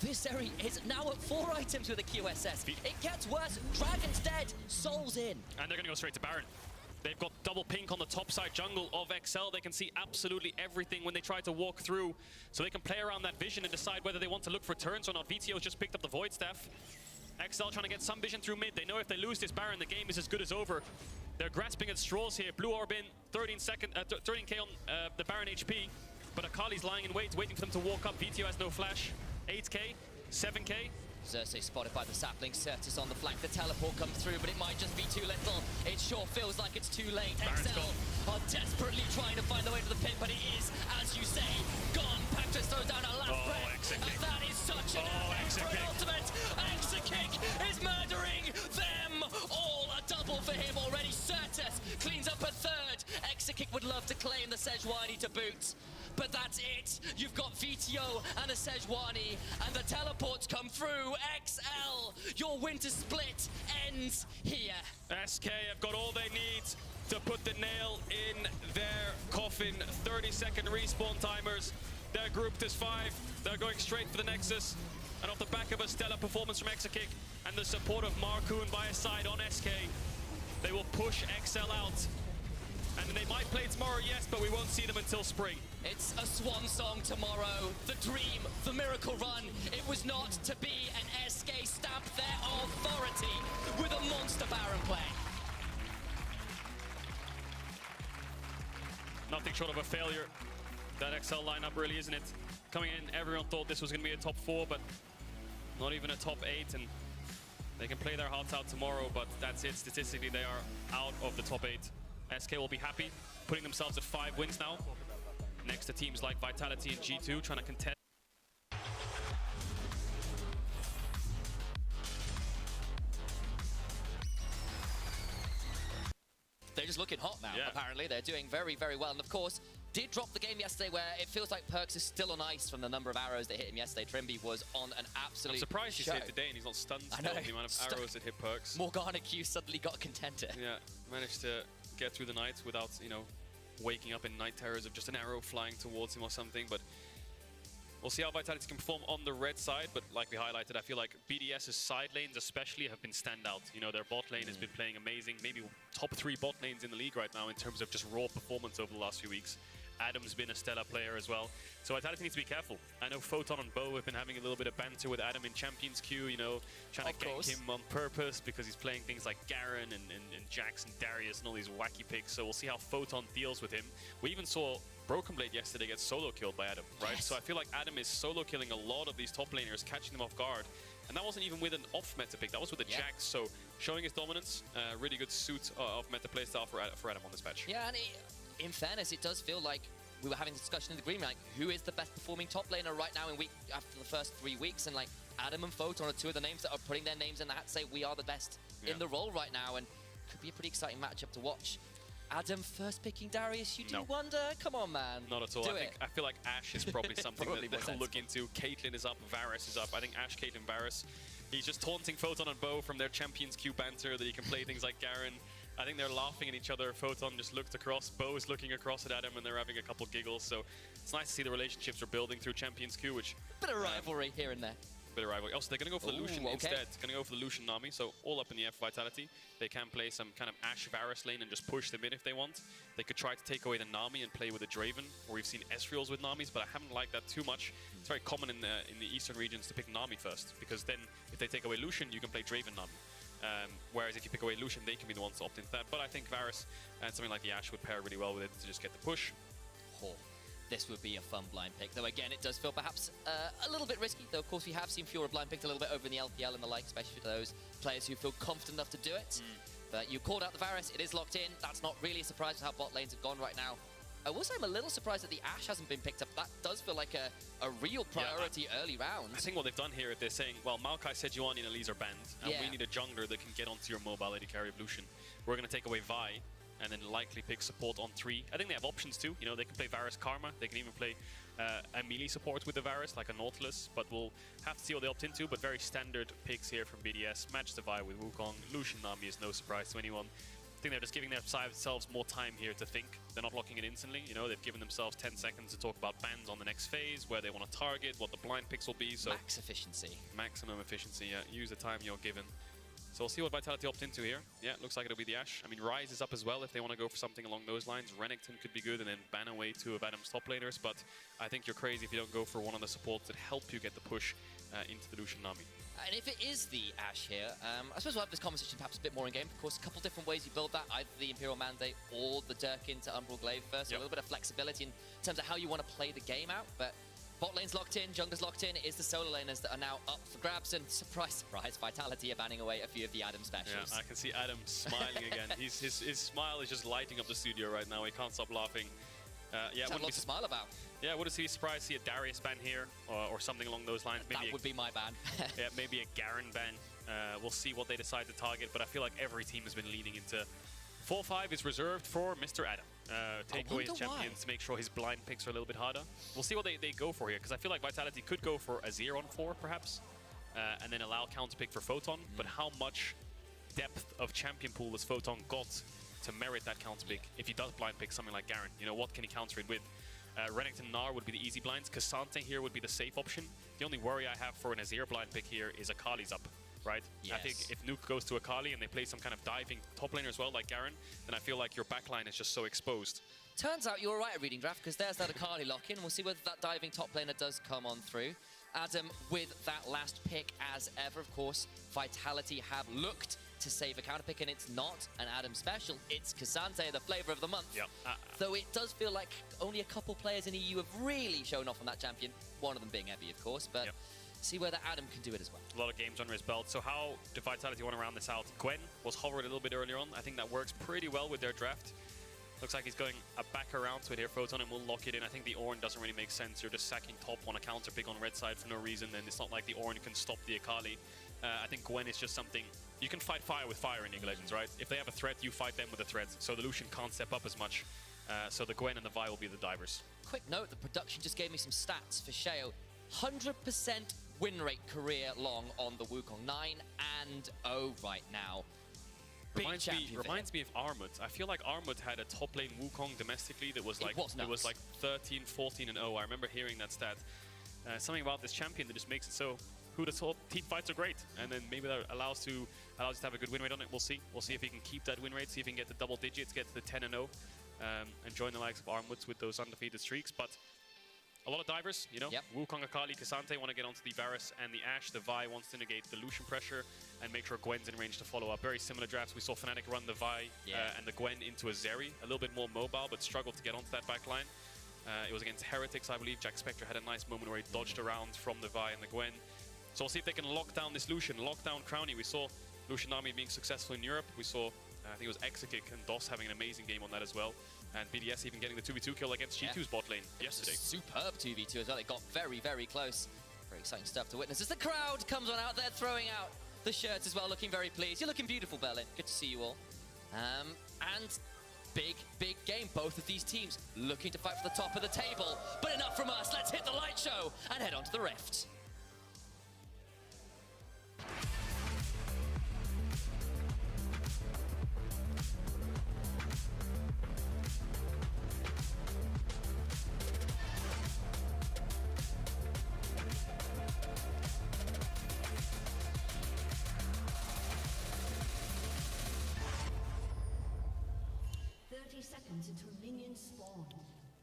Visceri is now at 4 items with a QSS. It gets worse. Dragon's dead. Soul's in. And they're going to go straight to Baron. They've got double pink on the top side jungle of XL. They can see absolutely everything when they try to walk through. So they can play around that vision and decide whether they want to look for turns or not. VTO's just picked up the Void Staff. XL trying to get some vision through mid. They know if they lose this Baron, the game is as good as over. They're grasping at straws here. Blue Orb in, 13k on the Baron HP. But Akali's lying in wait, waiting for them to walk up. VTO has no flash. 8k, 7k. Xerxes spotted by the sapling. Certus on the flank. The teleport comes through, but it might just be too little. It sure feels like it's too late. XL are desperately trying to find the way to the pit, but it is, as you say, gone. Pactus throws down a last breath. And that is such an excellent ultimate. Exakick is murdering them all. A double for him already. Certus cleans up a third. Exakick would love to claim the Sejuani to boot. But that's it. You've got VTO and a Sejuani, and the teleports come through. XL, your winter split ends here. SK have got all they need to put the nail in their coffin. 30-second respawn timers. They're grouped as 5. They're going straight for the Nexus. And off the back of a stellar performance from Exakick and the support of Markoon by his side on SK, they will push XL out. And they might play tomorrow, yes, but we won't see them until spring. It's a swan song tomorrow. The dream, the miracle run. It was not to be, an SK stamp their authority with a monster Baron play. Nothing short of a failure. That XL lineup really, isn't it? Coming in, everyone thought this was going to be a top 4, but not even a top 8. And they can play their hearts out tomorrow, but that's it. Statistically, they are out of the top 8. SK will be happy, putting themselves at 5 wins now. Next to teams like Vitality and G2, trying to contest. They're just looking hot now, apparently. They're doing very, very well. And of course, did drop the game yesterday where it feels like Perkz is still on ice from the number of arrows that hit him yesterday. Trimby was on an absolute I'm surprised he's show. here today and he's not stunned still, the amount of arrows that hit Perkz. Morgana Q suddenly got a contender. Yeah, managed to get through the night without, you know, waking up in night terrors of just an arrow flying towards him or something. But we'll see how Vitality can perform on the red side. But like we highlighted, I feel like BDS's side lanes especially have been standout. You know, their bot lane has been playing amazing. Maybe top 3 bot lanes in the league right now in terms of just raw performance over the last few weeks. Adam's been a stellar player as well. So Vitality needs to be careful. I know Photon and Bo have been having a little bit of banter with Adam in Champions Queue, you know, trying to gank him on purpose because he's playing things like Garen and Jax and Darius and all these wacky picks. So we'll see how Photon deals with him. We even saw Broken Blade yesterday get solo killed by Adam, right? So I feel like Adam is solo killing a lot of these top laners, catching them off guard. And that wasn't even with an off-meta pick, that was with a Jax. So showing his dominance, really good suit of meta playstyle for Adam on this patch. Yeah, and in fairness, it does feel like we were having a discussion in the green room, like, who is the best performing top laner right now after the first 3 weeks? And like, Adam and Photon are 2 of the names that are putting their names in the hat to say we are the best in the role right now, and could be a pretty exciting matchup to watch. Adam first picking Darius, you do wonder? Come on, man. Not at all. I feel like Ashe is probably something that they'll look into. Caitlyn is up, Varus is up. I think Ashe, Caitlyn, Varus. He's just taunting Photon and Bo from their Champions Queue banter that he can play things like Garen. I think they're laughing at each other. Photon just looked across, Bo is looking across at Adam, and they're having a couple giggles. So it's nice to see the relationships are building through Champions Queue, which... Bit of rivalry here and there. Bit of rivalry. Also, they're going to go for the Lucian instead. Going to go for the Lucian Nami, so all up in the air for Vitality. They can play some kind of Ashe Varus lane and just push them in if they want. They could try to take away the Nami and play with a Draven, or we've seen Ezreals with Namis, but I haven't liked that too much. It's very common in the eastern regions to pick Nami first, because then if they take away Lucian, you can play Draven Nami. Whereas if you pick away Lucian, they can be the ones to opt into that. But I think Varus and something like the Ashe would pair really well with it to just get the push. This would be a fun blind pick, though again, it does feel perhaps a little bit risky, though of course we have seen Fiora blind picked a little bit over in the LPL and the like, especially for those players who feel confident enough to do it. But you called out the Varus, it is locked in. That's not really a surprise with how bot lanes have gone right now. I will say I'm a little surprised that the Ashe hasn't been picked up. That does feel like a real priority early rounds. I think what they've done here is they're saying, well, Maokai, Sejuani, and Elise are banned, and we need a jungler that can get onto your mobile AD carry of Lucian. We're going to take away Vi, and then likely pick support on 3. I think they have options too. You know, they can play Varus Karma. They can even play a melee support with the Varus, like a Nautilus. But we'll have to see what they opt into. But very standard picks here from BDS. Match the Vi with Wukong. Lucian Nami is no surprise to anyone. I think they're just giving themselves more time here to think. They're not locking it instantly. You know, they've given themselves 10 seconds to talk about bans on the next phase, where they want to target, what the blind picks will be. So max efficiency. Maximum efficiency, yeah. Use the time you're given. So we'll see what Vitality opt into here. Yeah, looks like it'll be the Ashe. I mean, Ryze is up as well if they want to go for something along those lines. Renekton could be good, and then ban away two of Adam's top laners. But I think you're crazy if you don't go for one of the supports that help you get the push into the Lucian Nami. And if it is the Ashe here, I suppose we'll have this conversation perhaps a bit more in game. Of course, a couple different ways you build that, either the Imperial Mandate or the Durkin to Umbral Glaive first. So a little bit of flexibility in terms of how you want to play the game out. But bot lane's locked in, jungler's locked in. It is the solo laners that are now up for grabs. And surprise, surprise, Vitality are banning away a few of the Adam specials. Yeah, I can see Adam smiling again. His smile is just lighting up the studio right now. He can't stop laughing. Yeah, What's lots to smile about? Yeah, wouldn't be surprised to see a Darius ban here, or something along those lines. Maybe that would be my ban. Yeah, maybe a Garen ban. We'll see what they decide to target, but I feel like every team has been leaning into 4-5 is reserved for Mr. Adam. Take away his champions, make sure his blind picks are a little bit harder. We'll see what they go for here, because I feel like Vitality could go for Azir on 4, perhaps, and then allow counter pick for Photon. But how much depth of champion pool has Photon got to merit that counter pick if he does blind pick something like Garen? You know, what can he counter it with? Renekton Gnar would be the easy blinds. Cassante here would be the safe option. The only worry I have for an Azir blind pick here is Akali's up, right? Yes. I think if Nuke goes to Akali and they play some kind of diving top laner as well, like Garen, then I feel like your backline is just so exposed. Turns out you were right at reading draft, because there's that Akali lock-in. We'll see whether that diving top laner does come on through. Adam with that last pick as ever, of course. Vitality have looked to save a counter pick, and it's not an Adam special. It's Cassante, the flavor of the month. Yeah. Though it does feel like only a couple players in EU have really shown off on that champion. One of them being Evie, of course, but see whether Adam can do it as well. A lot of games under his belt. So how do Vitality want to round this out? Gwen was hovered a little bit earlier on. I think that works pretty well with their draft. Looks like he's going back around to it here, Photon, and we'll lock it in. I think the Ornn doesn't really make sense. You're just sacking top on a counter pick on red side for no reason, and it's not like the Ornn can stop the Akali. I think Gwen is just something... You can fight fire with fire in League of Legends, right? If they have a threat, you fight them with a threat. So the Lucian can't step up as much. So the Gwen and the Vi will be the divers. Quick note, the production just gave me some stats for Sheo. 100% win rate career long on the Wukong. 9-0 right now. Reminds me of Armut. I feel like Armut had a top lane Wukong domestically that was like it was like 13, 14 and 0. I remember hearing that stat. Something about this champion that just makes it so who the team fights are great, and then maybe that allows you to have a good win rate on it. We'll see. We'll see if he can keep that win rate. See if he can get the double digits, get to the 10 and 0, and join the likes of Armuts with those undefeated streaks. But a lot of divers, you know. Wukong, Akali, Cassante want to get onto the Varus and the Ashe. The Vi wants to negate the Lucian pressure and make sure Gwen's in range to follow up. Very similar drafts. We saw Fnatic run the Vi and the Gwen into a Zeri. A little bit more mobile, but struggled to get onto that back line. It was against Heretics, I believe. Jack Spectre had a nice moment where he dodged around from the Vi and the Gwen. So we'll see if they can lock down this Lucian, lock down Crownie. We saw Lucian Army being successful in Europe. We saw, I think it was Exekick and DOS having an amazing game on that as well. And BDS even getting the 2v2 kill against G2's bot lane yesterday. Superb 2v2 as well. They got very, very close. Very exciting stuff to witness as the crowd comes on out there throwing out the shirts as well, looking very pleased. You're looking beautiful, Berlin. Good to see you all. And big, big game. Both of these teams looking to fight for the top of the table. But enough from us. Let's hit the light show and head on to the Rift.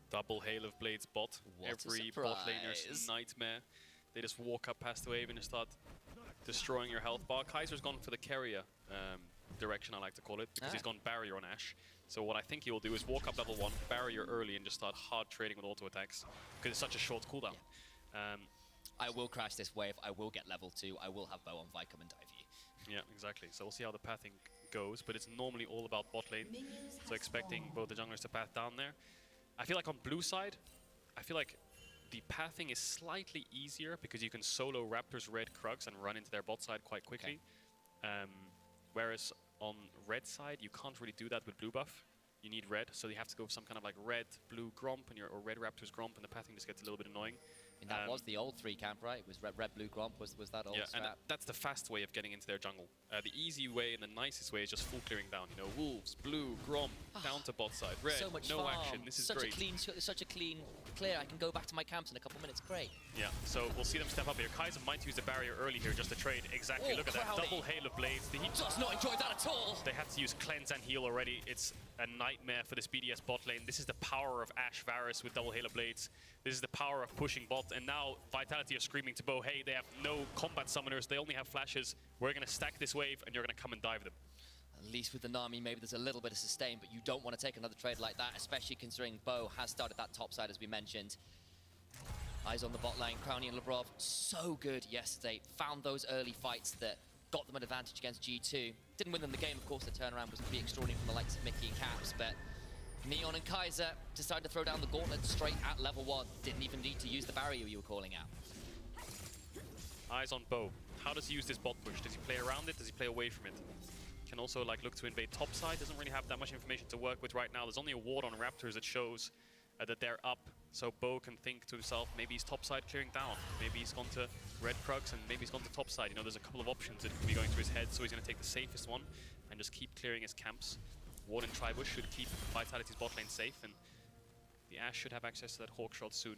Double Hail of Blades bot. Every bot laner's nightmare. They just walk up past the wave and just start destroying your health bar. Kaiser's gone for the carrier direction, I like to call it, because he's gone barrier on Ashe. So what I think he will do is walk up level 1, barrier early, and just start hard trading with auto attacks, because it's such a short cooldown. I will crash this wave, I will get level 2, I will have bow on Vi come and dive you. Yeah, exactly. So we'll see how the pathing goes, but it's normally all about bot lane. So expecting both the junglers to path down there. I feel like on blue side, I feel like the pathing is slightly easier because you can solo Raptors red Krugs and run into their bot side quite quickly. Whereas on red side, you can't really do that with blue buff. You need red, so you have to go for some kind of like red, blue Gromp and or red Raptors Gromp, and the pathing just gets a little bit annoying. And that was the old 3 camp, right? It was red, blue, Gromp was that old and strat. that's the fast way of getting into their jungle. The easy way and the nicest way is just full clearing down. You know, Wolves, blue, Gromp, down to bot side, red, so much no farm. action. This is such great. Such a clean clear. I can go back to my camps in a couple minutes. Great. Yeah, so we'll see them step up here. Kaiser might use the barrier early here just to trade. Exactly, look at that. Double Hail of Blades. He does not enjoy that at all. They had to use cleanse and heal already. It's a nightmare for this BDS bot lane. This is the power of Ashe Varus with double Hail of Blades. This is the power of pushing bot. And now Vitality are screaming to Bo, hey, they have no combat summoners. They only have flashes. We're going to stack this wave and you're going to come and dive them. At least with the Nami, maybe there's a little bit of sustain, but you don't want to take another trade like that, especially considering Bo has started that top side, as we mentioned. Eyes on the bot lane, Crowny and Labrov, so good yesterday. Found those early fights that got them an advantage against G2. Didn't win them the game, of course, the turnaround was pretty extraordinary from the likes of Mickey and Caps, but Neon and Kaiser decided to throw down the gauntlet straight at level 1. Didn't even need to use the barrier you were calling out. Eyes on Bo. How does he use this bot push? Does he play around it? Does he play away from it? Can also like look to invade top side. Doesn't really have that much information to work with right now. There's only a ward on Raptors that shows that they're up. So Bo can think to himself, maybe he's top side clearing down. Maybe he's gone to red Krugs and maybe he's gone to top side. You know, there's a couple of options that could be going through his head. So he's going to take the safest one and just keep clearing his camps. Ward and Tribush should keep Vitality's bot lane safe, and the Ashe should have access to that Hawk shot soon.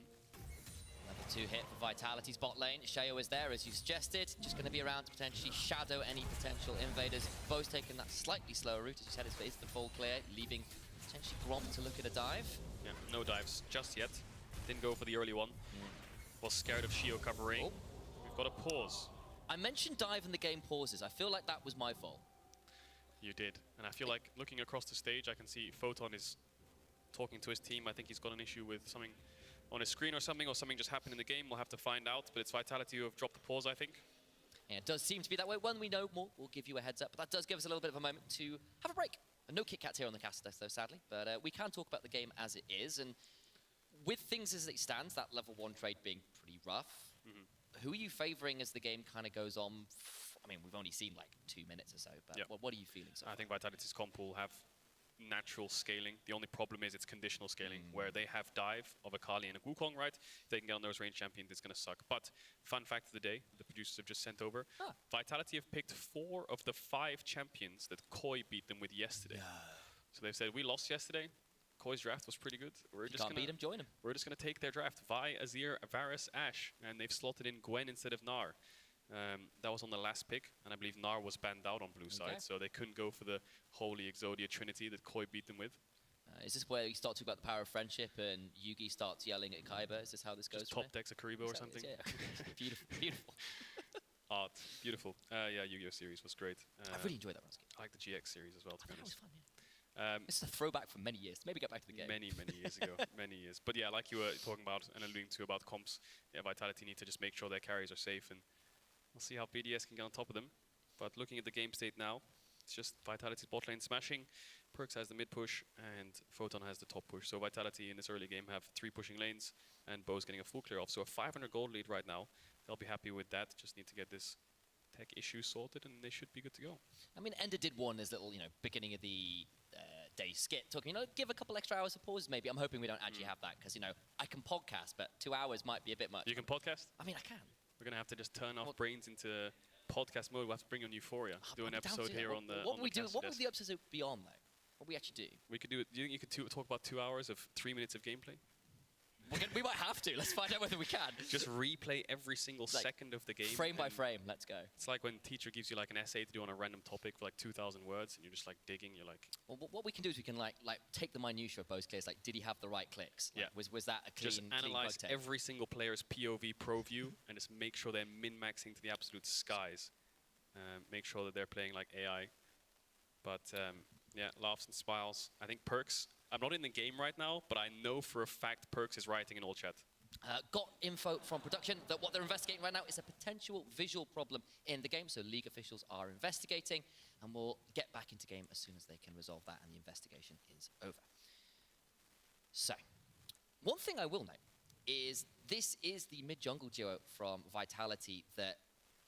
Level 2 hit for Vitality's bot lane. Shayo is there, as you suggested. Just going to be around to potentially shadow any potential invaders. Bo's taking that slightly slower route, as you said, is the full clear, leaving potentially Gromp to look at a dive. Yeah, no dives just yet. Didn't go for the early one. Was scared of Shio covering. Oh. We've got a pause. I mentioned dive and the game pauses. I feel like that was my fault. You did. And I feel like looking across the stage, I can see Photon is talking to his team. I think he's got an issue with something on his screen or something just happened in the game. We'll have to find out, but it's Vitality who have dropped the pause, I think. Yeah, it does seem to be that way. When we know more, we'll give you a heads up. But that does give us a little bit of a moment to have a break. And no Kit Kats here on the cast, though, sadly. But we can talk about the game as it is. And with things as it stands, that level 1 trade being pretty rough, who are you favouring as the game kind of goes on? I mean, we've only seen like 2 minutes or so, but what are you feeling so far? I think Vitality's comp will have natural scaling. The only problem is it's conditional scaling, where they have dive of a Kali and a Wukong, right? If they can get on those range champions, it's going to suck. But fun fact of the day, the producers have just sent over, Vitality have picked 4 of the 5 champions that Koi beat them with yesterday. So they've said, we lost yesterday. Koi's draft was pretty good. We're just gonna beat him, join him. We're just going to take their draft. Vi, Azir, Varus, Ashe, and they've slotted in Gwen instead of Gnar. That was on the last pick, and I believe Gnar was banned out on blue side, so they couldn't go for the holy Exodia Trinity that Koi beat them with. Is this where you start talking about the power of friendship and Yugi starts yelling at Kaiba? Is this how this goes? Just top decks a Karibo or something? Yeah. Beautiful, beautiful. Art, beautiful. Yeah, Yu-Gi-Oh series was great. I really enjoyed that Runsky. I like the GX series as well, to be honest. That was fun, this is a throwback from many years. Maybe get back to the game. Many years ago. Many years. But yeah, like you were talking about and alluding to about comps, yeah, Vitality need to just make sure their carries are safe, and we'll see how BDS can get on top of them. But looking at the game state now, it's just Vitality's bot lane smashing, Perks has the mid push, and Photon has the top push. So Vitality in this early game have 3 pushing lanes, and Bo's getting a full clear off. So a 500 gold lead right now. They'll be happy with that. Just need to get this tech issue sorted, and they should be good to go. I mean, Ender did warn this little, beginning of the day skit, talking, give a couple extra hours of pause, maybe. I'm hoping we don't actually have that, because, I can podcast, but 2 hours might be a bit much. You can podcast? I mean, I can. We're going to have to just turn off brains into podcast mode. We'll have to bring on Euphoria. Do an episode here on the What would the episode be on, though? What we actually do? We could do it. Do you think you could talk about 2 hours of 3 minutes of gameplay? We might have to. Let's find out whether we can. Just replay every single second of the game. Frame by frame. Let's go. It's like when teacher gives you like an essay to do on a random topic for like 2,000 words, and you're just like digging. You're like. Well, what we can do is we can like take the minutiae of both clears. Like, did he have the right clicks? Like, was that a clean? Just analyze every single player's POV pro view and just make sure they're min-maxing to the absolute skies. Make sure that they're playing like AI. But yeah, laughs and smiles. I think Perks. I'm not in the game right now, but I know for a fact Perks is writing in all chat. Got info from production that what they're investigating right now is a potential visual problem in the game, so League officials are investigating, and we'll get back into game as soon as they can resolve that and the investigation is over. So, one thing I will note is this is the mid-jungle duo from Vitality that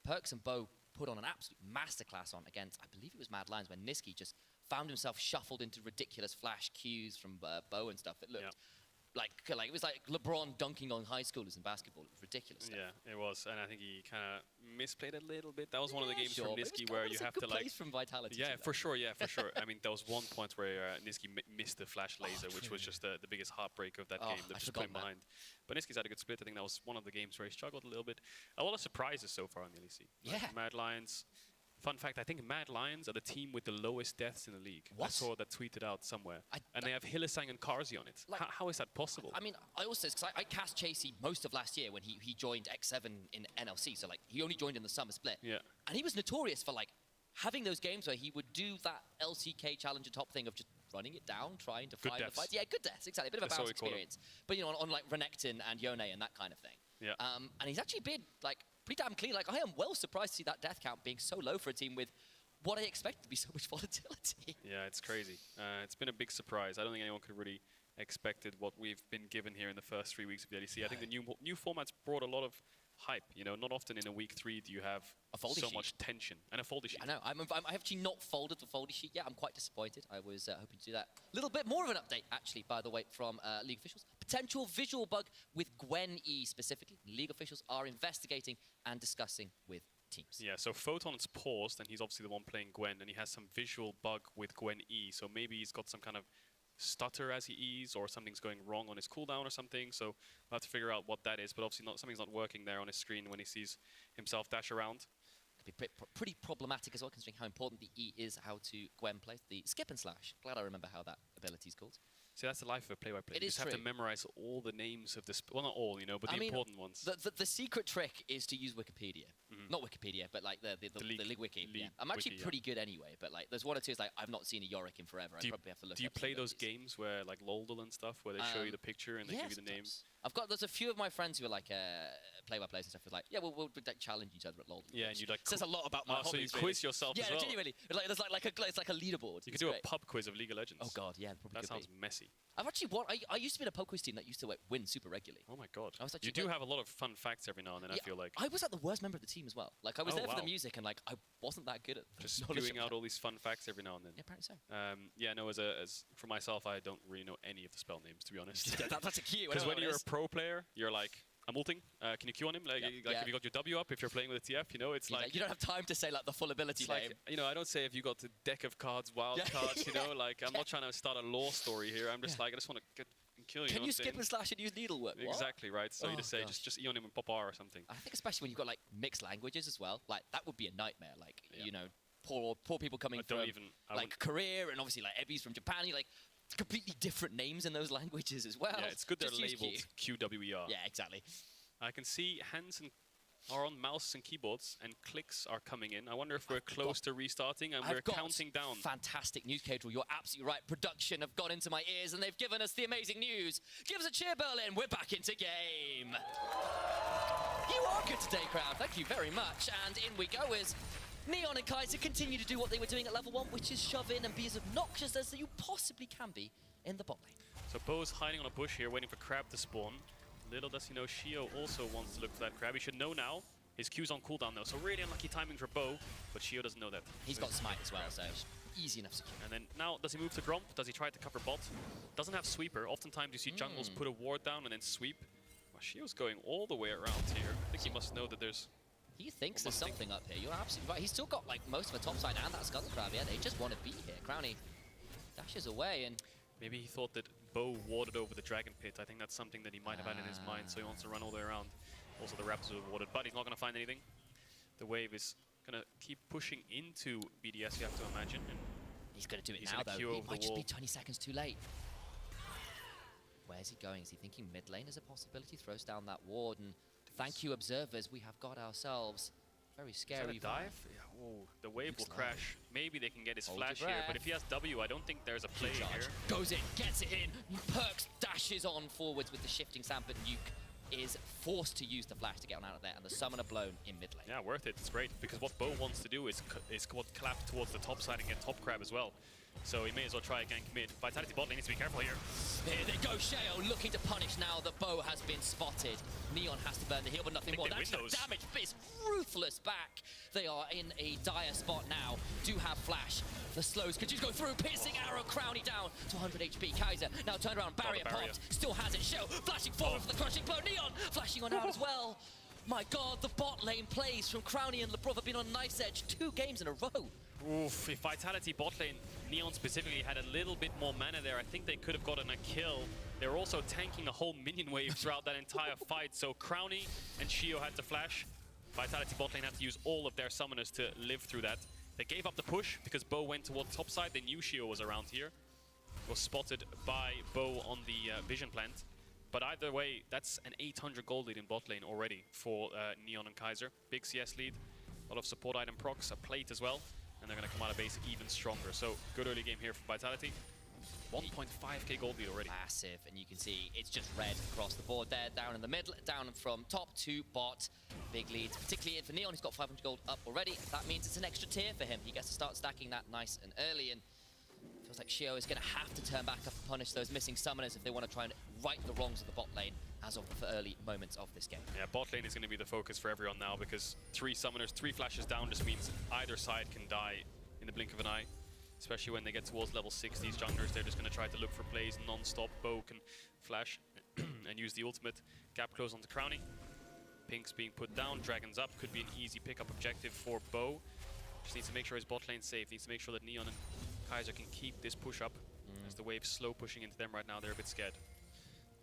Perks and Bo put on an absolute masterclass on against, I believe it was Mad Lions, when Niski just found himself shuffled into ridiculous flash cues from Bo and stuff. It looked Like it was like LeBron dunking on high schoolers in basketball. It was ridiculous stuff. Yeah, it was, and I think he kind of misplayed a little bit. That was one of the games sure, from Niski where you have to like. From Vitality. Yeah, for sure. Yeah, for sure. I mean, there was one point where Niski missed the flash laser, which was just the biggest heartbreak of that game. That just put him behind. But Niski's had a good split. I think that was one of the games where he struggled a little bit. A lot of surprises so far on the LEC. Yeah. Like Mad Lions. Fun fact, I think Mad Lions are the team with the lowest deaths in the league. What? I saw that tweeted out somewhere. And they have Hylissang and Karzi on it. Like, how is that possible? I mean, I also, because I cast Chasey most of last year when he joined X7 in NLC, so like he only joined in the summer split. Yeah. And he was notorious for like having those games where he would do that LCK challenger top thing of just running it down, trying to find the fights. Yeah, good deaths, exactly. A bit of a bounce experience. But you know, on like Renekton and Yone and that kind of thing. Yeah. And he's actually been like pretty damn clean. Like I am well surprised to see that death count being so low for a team with what I expect to be so much volatility. Yeah, it's crazy. It's been a big surprise. I don't think anyone could really expected what we've been given here in the first 3 weeks of the LEC. I think the new formats brought a lot of hype. You know, not often in a week 3 do you have so much tension and a foldy sheet. I know. I'm actually not folded the foldy sheet yet. I'm quite disappointed. I was hoping to do that. A little bit more of an update, actually, by the way, from League officials. Potential visual bug with Gwen E specifically. League officials are investigating and discussing with teams. Yeah, so Photon's paused, and he's obviously the one playing Gwen, and he has some visual bug with Gwen E. So maybe he's got some kind of stutter as he E's, or something's going wrong on his cooldown or something. So we'll have to figure out what that is. But obviously something's not working there on his screen when he sees himself dash around. Could be pretty problematic as well, considering how important the E is, how to Gwen play. The skip and slash. Glad I remember how that ability is called. See, that's the life of a play-by-play. You just have to memorize all the names of the... well, not all, you know, but the important ones. The secret trick is to use Wikipedia. Not Wikipedia, but like the League Wiki. Yeah. I'm actually pretty good anyway, but like there's one or two, like I've not seen a Yorick in forever. I probably have to look. Do you play those games where, like Loldal and stuff, where they show you the picture and they give you the name? There's a few of my friends who are like play-by-plays and stuff. Who's like, yeah, we'll like challenge each other at Loldal. Yeah, and you like says a lot about my hobbies. So you quiz yourself as well. Yeah, genuinely. Like there's it's like a leaderboard. You could do a pub quiz of League of Legends. Oh god, yeah, probably. That sounds messy. I've actually won. I used to be in a pub quiz team that used to win super regularly. Oh my god. You do have a lot of fun facts every now and then, I feel like. I was like the worst member of the team as well. Like I was there for the music and like I wasn't that good at just spewing out all these fun facts every now and then. Yeah, apparently so. Yeah, no, as for myself, I don't really know any of the spell names, to be honest. That's a cue. Because when you're a pro player, you're like, I'm ulting. Can you Q on him? Like if you got your W up, if you're playing with a TF, you know, it's like... You don't have time to say like the full ability name. Like, you know, I don't say if you got the deck of cards, wild cards, you know, like I'm not trying to start a lore story here. I'm just like, I just want to get and kill you. Can you skip and slash and use needlework? Exactly, right. So you just say, just E on him and pop R or something. I think especially when you've got like mixed languages as well, like that would be a nightmare. Like, you know, poor people coming from like Korea and obviously like Ebby's from Japan, you like completely different names in those languages as well. Yeah, it's good they're labeled QWER. Yeah, exactly. I can see hands are on mouse and keyboards, and clicks are coming in. I wonder if we're close to restarting, and we're counting down. Fantastic news, Caterall. You're absolutely right. Production have got into my ears, and they've given us the amazing news. Give us a cheer, Berlin. We're back into game. You are good today, crowd. Thank you very much. And in we go as Neon and Kaiser continue to do what they were doing at level 1, which is shove in and be as obnoxious as you possibly can be in the bot lane. So Bo's hiding on a bush here, waiting for Crab to spawn. Little does he know, Shio also wants to look for that Crab. He should know now. His Q's on cooldown though, so really unlucky timing for Bo, but Shio doesn't know that. He's got Smite as well, so easy enough secure. And then now, does he move to Gromp? Does he try to cover bot? Doesn't have Sweeper. Oftentimes you see jungles put a ward down and then sweep. Well, Shio's going all the way around here. I think he must know that there's... He thinks there's something up here. You're absolutely right. He's still got like most of the top side and that Scuttle Crab. Yeah, they just want to be here. Crowny dashes away and... Maybe he thought that Bo warded over the Dragon Pit. I think that's something that he might have had in his mind, so he wants to run all the way around. Also, the Raptors are warded, but he's not going to find anything. The wave is going to keep pushing into BDS, you have to imagine. And he's going to do it now, though. It might just be 20 seconds too late. Where's he going? Is he thinking mid lane is a possibility? Throws down that ward, and thank you, observers. We have got ourselves very scary. Dive? Yeah. Oh, the wave will crash. Maybe they can get his flash here, but if he has W, I don't think there's a play here. Goes in, gets it in. Perks dashes on forwards with the shifting sand, but Nuke is forced to use the flash to get on out of there, and the summoner blown in mid lane. Yeah, worth it. It's great, because what Bo wants to do is clap towards the top side and get top crab as well. So he may as well try a gank mid. Vitality bot lane needs to be careful here. Here they go, Sheo looking to punish now that Bo has been spotted. Neon has to burn the heal, but nothing more. That's the damage, but it's ruthless back They are in a dire spot now. Do have flash. The slows could just go through. Piercing arrow. Crowny down to 100 HP. Kaiser now turned around. Barrier popped. Still has it. Show flashing forward for the crushing blow. Neon flashing on out as well. My God, the bot lane plays from Crowny and Lebrov have been on knife's edge 2 games in a row. Oof, if Vitality bot lane, Neon specifically, had a little bit more mana there, I think they could have gotten a kill. They were also tanking a whole minion wave throughout that entire fight, so Crowny and Shio had to flash. Vitality bot lane had to use all of their summoners to live through that. They gave up the push because Bo went towards top side. They knew Shio was around here. Was spotted by Bo on the vision plant. But either way, that's an 800 gold lead in bot lane already for Neon and Kaiser. Big CS lead, a lot of support item procs, a plate as well, and they're going to come out of base even stronger. So good early game here for Vitality. 1.5k gold lead already. Massive, and you can see it's just red across the board there, down in the middle, down from top to bot. Big leads, particularly for Neon, who's got 500 gold up already. That means it's an extra tier for him. He gets to start stacking that nice and early, and feels like Shio is going to have to turn back up and punish those missing summoners if they want to try and right the wrongs of the bot lane as of the early moments of this game. Yeah, bot lane is going to be the focus for everyone now because 3 summoners, 3 flashes down just means either side can die in the blink of an eye. Especially when they get towards level 6, these junglers, they're just going to try to look for plays non-stop. Bo can flash and use the ultimate. Gap close onto Crowny. Pink's being put down, Dragon's up. Could be an easy pickup objective for Bo. Just needs to make sure his bot lane's safe. Needs to make sure that Neon and Kaiser can keep this push up. As the wave's slow pushing into them right now, they're a bit scared.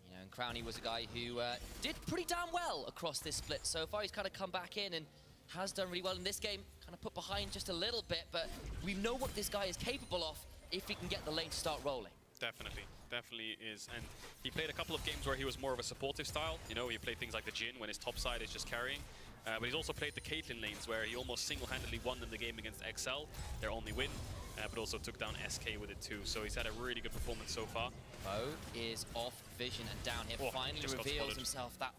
You know, and Crowny was a guy who did pretty damn well across this split so far. He's kind of come back in and has done really well in this game. Kind of put behind just a little bit, but we know what this guy is capable of if he can get the lane to start rolling. Definitely, definitely is. And he played a couple of games where he was more of a supportive style. You know, he played things like the Jhin when his top side is just carrying. But he's also played the Caitlyn lanes where he almost single-handedly won in the game against XL, their only win, but also took down SK with it too. So he's had a really good performance so far. Bo is off vision and down here. Finally reveals himself. That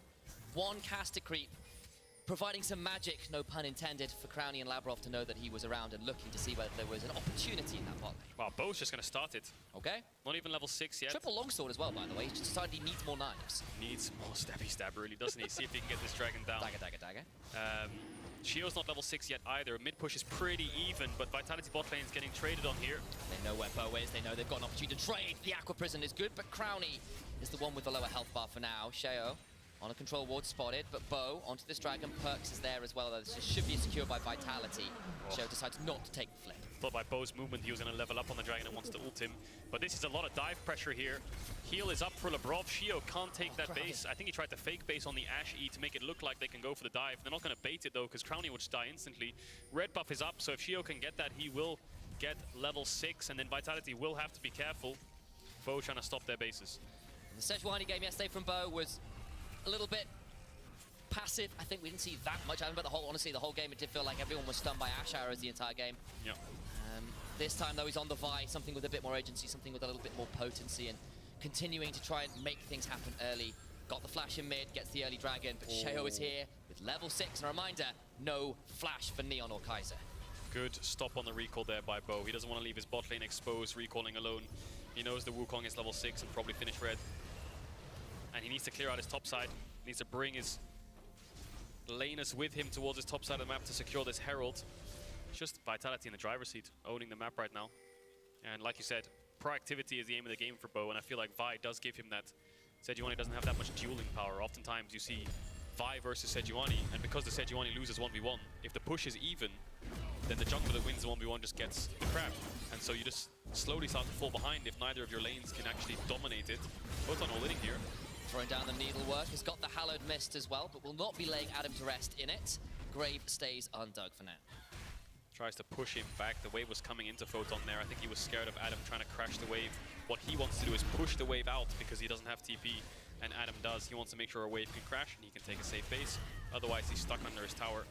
one caster creep, providing some magic, no pun intended, for Crowny and Labrov to know that he was around and looking to see whether there was an opportunity in that bot lane. Wow, Bo's just going to start it. Okay. Not even level 6 yet. Triple longsword as well, by the way. He's just decided he needs more knives. Needs more stabby stab, really, doesn't he? See if he can get this dragon down. Dagger, dagger, dagger. Shio's not level 6 yet either. Mid push is pretty even, but Vitality bot lane is getting traded on here. They know where Bo is. They know they've got an opportunity to trade. The Aqua Prison is good, but Crowny is the one with the lower health bar for now. Sheo on a control ward spotted, but Bo onto this dragon. Perks is there as well, though. This should be secured by Vitality. Sheo decides not to take the flip. Thought by Bo's movement he was going to level up on the dragon and wants to ult him. But this is a lot of dive pressure here. Heal is up for Lebrov. Shio can't take that base. I think he tried to fake base on the Ashe E to make it look like they can go for the dive. They're not going to bait it though, because Crowny will just die instantly. Red buff is up, so if Shio can get that, he will get level 6, and then Vitality will have to be careful. Bo trying to stop their bases. The Sejuani game yesterday from Bo was a little bit passive. I think we didn't see that much. I remember honestly, the whole game, it did feel like everyone was stunned by Ashe arrows the entire game. Yeah. This time, though, he's on the Vi, something with a bit more agency, something with a little bit more potency, and continuing to try and make things happen early. Got the flash in mid, gets the early dragon, but Sheo is here with level 6. And a reminder, no flash for Neon or Kaiser. Good stop on the recall there by Bo. He doesn't want to leave his bot lane exposed, recalling alone. He knows the Wukong is level 6 and probably finish red. And he needs to clear out his top side. He needs to bring his laners with him towards his top side of the map to secure this Herald. It's just Vitality in the driver's seat, owning the map right now. And like you said, proactivity is the aim of the game for Bo, and I feel like Vi does give him that. Sejuani doesn't have that much dueling power. Oftentimes you see Vi versus Sejuani, and because the Sejuani loses 1v1, if the push is even, then the jungler that wins the 1v1 just gets the crap. And so you just slowly start to fall behind if neither of your lanes can actually dominate it. Both on all-in here. Throwing down the needlework, has got the Hallowed Mist as well, but will not be laying Adam to rest in it. Grave stays undug for now. Tries to push him back. The wave was coming into Photon there. I think he was scared of Adam trying to crash the wave. What he wants to do is push the wave out because he doesn't have TP, and Adam does. He wants to make sure a wave can crash and he can take a safe base. Otherwise, he's stuck under his tower.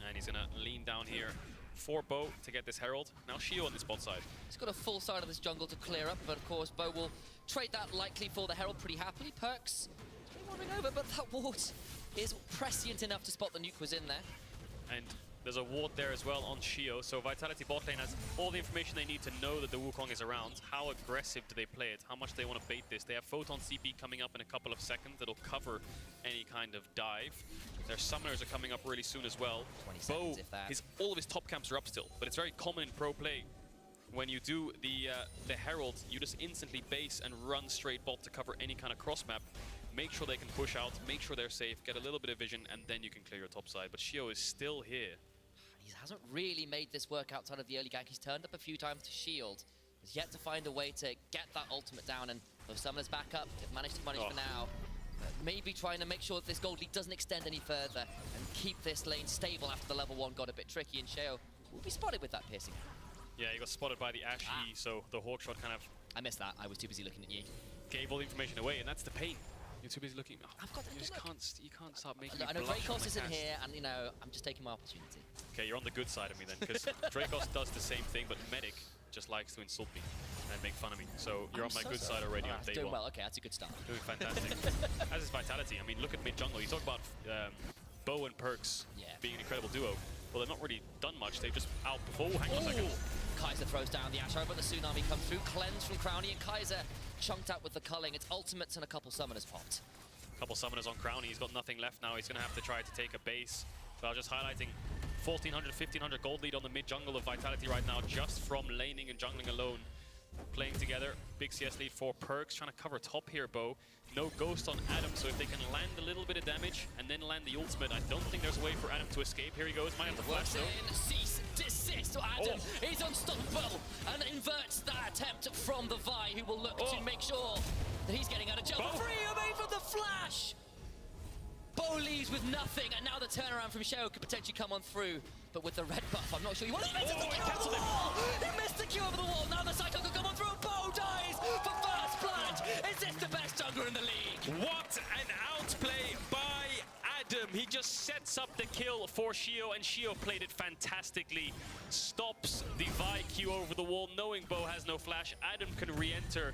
And he's going to lean down here for Bo to get this Herald. Now Shio on this bot side. He's got a full side of this jungle to clear up, but of course Bo will trade that likely for the Herald pretty happily. Perks wandering over, but that ward is prescient enough to spot the nuke was in there. And There's a ward there as well on Shio, so Vitality bot lane has all the information they need to know that the Wukong is around. How aggressive do they play it? How much they want to bait this? They have Photon CP coming up in a couple of seconds that'll cover any kind of dive. Their summoners are coming up really soon as well. 20 seconds, if that. All of his top camps are up still, but it's very common in pro play. When you do the Herald, you just instantly base and run straight bot to cover any kind of cross map. Make sure they can push out, make sure they're safe, get a little bit of vision, and then you can clear your top side. But Shio is still here. He hasn't really made this work outside of the early gank. He's turned up a few times to shield. He's yet to find a way to get that ultimate down, and those summoners back up. They've managed to punish for now. Maybe trying to make sure that this gold lead doesn't extend any further and keep this lane stable after the level 1 got a bit tricky, and Sheo will be spotted with that piercing. Yeah, he got spotted by the Ashe E, so the Hawk shot kind of... I missed that. I was too busy looking at you. Gave all the information away, and that's the pain. You're too busy looking. I've got you just can't stop making me I know blush Dracos on isn't my here, and you know, I'm just taking my opportunity. Okay, you're on the good side of me then, because Dracos does the same thing, but Medic just likes to insult me and make fun of me. So you're on my good side already on day doing 1. well. Okay, that's a good start. Doing fantastic. As is Vitality. I mean, look at mid jungle. You talk about Bo and Perks being an incredible duo. Well, they've not really done much. They've just outperformed. Hang on a second. Kaiser throws down the Ashe, but the Tsunami comes through. Cleanse from Crownie, and Kaiser chunked out with the culling. It's ultimates and a couple summoners popped. Couple summoners on Crownie. He's got nothing left now. He's going to have to try to take a base. So I was just highlighting 1,400, 1,500 gold lead on the mid jungle of Vitality right now, just from laning and jungling alone. Playing together. Big CS lead for Perks. Trying to cover top here, Bo. No Ghost on Adam, so if they can land a little bit of damage and then land the ultimate, I don't think there's a way for Adam to escape. Here he goes. Might have to flash though. Cease, desist. Adam is unstoppable and inverts that attempt from the Vi, who will look to make sure that he's getting out of jail. Free away from the flash! Bo leaves with nothing, and now the turnaround from Sheo could potentially come on through. But with the red buff, I'm not sure he wants to miss the Q over the wall! He missed the Q over the wall! Now the cycle could come on through, and Bo dies for first blood! Is this the best jungler in the league? What an outplay by Adam! He just sets up the kill for Shio, and Shio played it fantastically. Stops the Vi Q over the wall, knowing Bo has no flash. Adam can re-enter.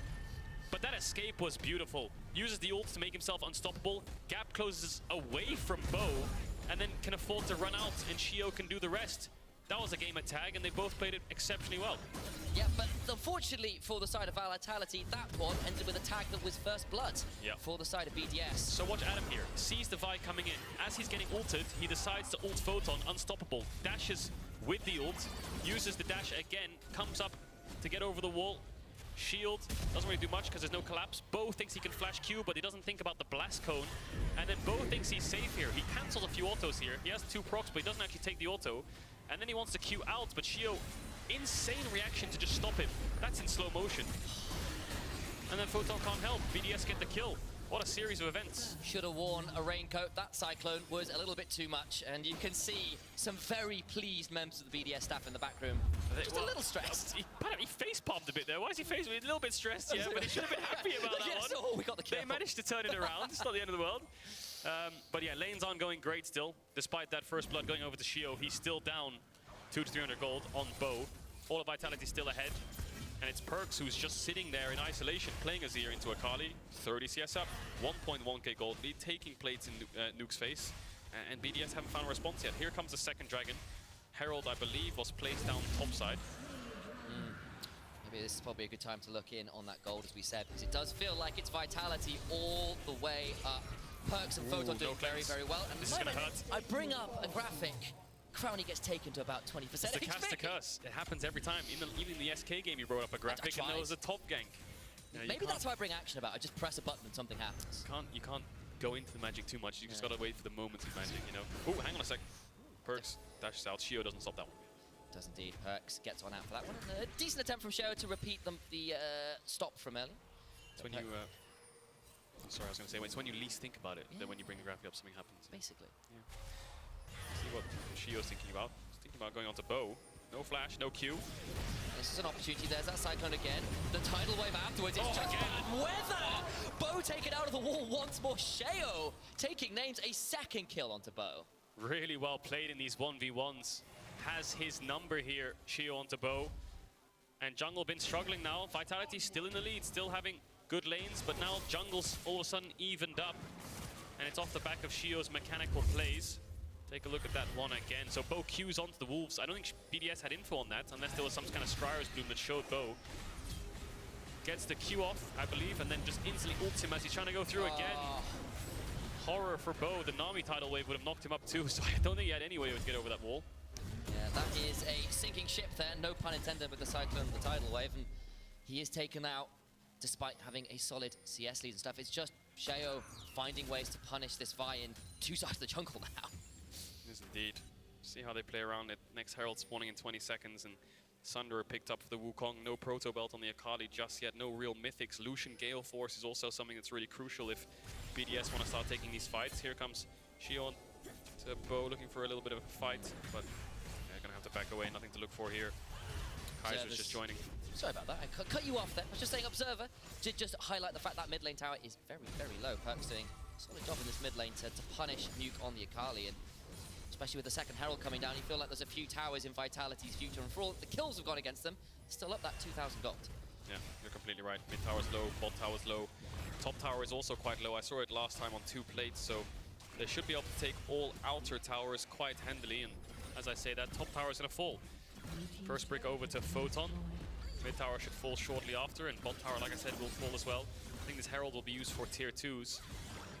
But that escape was beautiful. Uses the ult to make himself unstoppable. Gap closes away from Bo, and then can afford to run out, and Shio can do the rest. That was a game of tag, and they both played it exceptionally well. Yeah, but unfortunately for the side of Vitality, that one ended with a tag that was first blood for the side of BDS. So watch Adam here. Sees the Vi coming in. As he's getting ulted, he decides to ult Photon, unstoppable. Dashes with the ult, uses the dash again, comes up to get over the wall. Shield doesn't really do much because there's no collapse. Bo thinks he can flash Q, but he doesn't think about the blast cone. And then Bo thinks he's safe here. He cancels a few autos here. He has 2 procs, but he doesn't actually take the auto. And then he wants to Q out, but Shio, insane reaction to just stop him. That's in slow motion. And then Photon can't help. BDS get the kill. What a series of events. Should have worn a raincoat. That cyclone was a little bit too much, and you can see some very pleased members of the BDS staff in the back room. Just a little stressed. He face-palmed a bit there. Why is he face-palmed? A little bit stressed, yeah, but he should have been happy about that one. Oh, we got the kill. They managed to turn it around. It's not the end of the world. But yeah, lanes aren't going great still. Despite that first blood going over to Shio, he's still down 200 to 300 gold on Bo. All of Vitality still ahead. And it's Perks who's just sitting there in isolation, playing Azir into Akali. 30 CS up, 1.1k gold lead, taking plates in Nuke's face. And BDS haven't found a response yet. Here comes the second dragon. Herald, I believe, was placed down topside. Maybe this is probably a good time to look in on that gold, as we said, because it does feel like it's Vitality all the way up. Perks and Photon doing very, very well. And this is going to hurt. I bring up a graphic. Crownie gets taken to about 20% It's the cast to curse. It happens every time. Even in the SK game, you brought up a graphic, and there was a top gank. Maybe that's why I bring action about. I just press a button and something happens. You can't go into the magic too much. You just gotta wait for the moments of magic, you know. Oh, hang on a sec. Perks dashes out. Shio doesn't stop that one. Does indeed. Perks gets on out for that one. A decent attempt from Shio to repeat the stop from earlier. It's when you. Sorry, I was gonna say. It's when you least think about it. Then when you bring the graphic up, something happens. Basically. Yeah. See what Shio's thinking about. He's thinking about going on to Bo. No flash, no Q. This is an opportunity. There's that cyclone again. The tidal wave afterwards is just bad weather. Bo taken out of the wall once more. Sheo taking names. A second kill onto Bo. Really well played in these 1v1s. Has his number here, Shio onto Bo. And jungle been struggling now. Vitality still in the lead, still having good lanes, but now jungle's all of a sudden evened up. And it's off the back of Shio's mechanical plays. Take a look at that one again. So Bo Q's onto the Wolves. I don't think BDS had info on that, unless there was some kind of Scryer's Bloom that showed Bo. Gets the Q off, I believe, and then just instantly ults him as he's trying to go through again. Horror for Bo. The Nami tidal wave would have knocked him up too, so I don't think he had any way to get over that wall. Yeah, that is a sinking ship there. No pun intended with the Cyclone and the tidal wave. And he is taken out despite having a solid CS lead and stuff. It's just Sheo finding ways to punish this Vi in two sides of the jungle now. Yes, indeed. See how they play around it. Next Herald spawning in 20 seconds, and Sunder picked up for the Wukong. No Proto Belt on the Akali just yet. No real mythics. Lucian Gale Force is also something that's really crucial if BDS want to start taking these fights. Here comes Shion to Bo, looking for a little bit of a fight, but they're going to have to back away. Nothing to look for here. Kaiser's just joining. Sorry about that. I cut you off there. I was just saying Observer to just highlight the fact that mid lane tower is very, very low. Perk's doing a solid job in this mid lane to punish Nuke on the Akali, and especially with the second Herald coming down, you feel like there's a few towers in Vitality's future, and for all the kills have gone against them, still up that 2,000 gold. Yeah, you're completely right. Mid tower's low, bot tower's low. Top tower is also quite low. I saw it last time on 2 plates, so they should be able to take all outer towers quite handily, and as I say that, top tower is going to fall. First brick over to Photon. Mid tower should fall shortly after, and bot tower, like I said, will fall as well. I think this Herald will be used for tier 2s.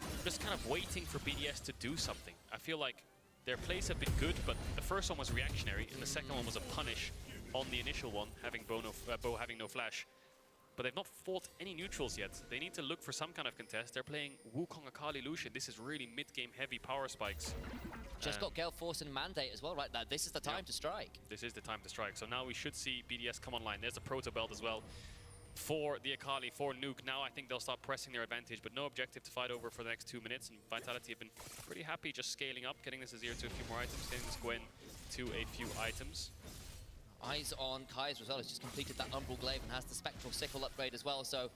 I'm just kind of waiting for BDS to do something. I feel like their plays have been good, but the first one was reactionary, and the second one was a punish on the initial one, having Bo having no flash. But they've not fought any neutrals yet. They need to look for some kind of contest. They're playing Wukong, Akali, Lucian. This is really mid-game heavy power spikes. Just got Gale Force and Mandate as well right now. This is the time to strike. This is the time to strike. So now we should see BDS come online. There's a Proto Belt as well for the Akali, for Nuke. Now I think they'll start pressing their advantage, but no objective to fight over for the next 2 minutes. And Vitality have been pretty happy just scaling up, getting this Azir to a few more items, getting this Gwen to a few items. Eyes on Kaiser as well. He's just completed that Umbral Glaive and has the Spectral Sickle upgrade as well. So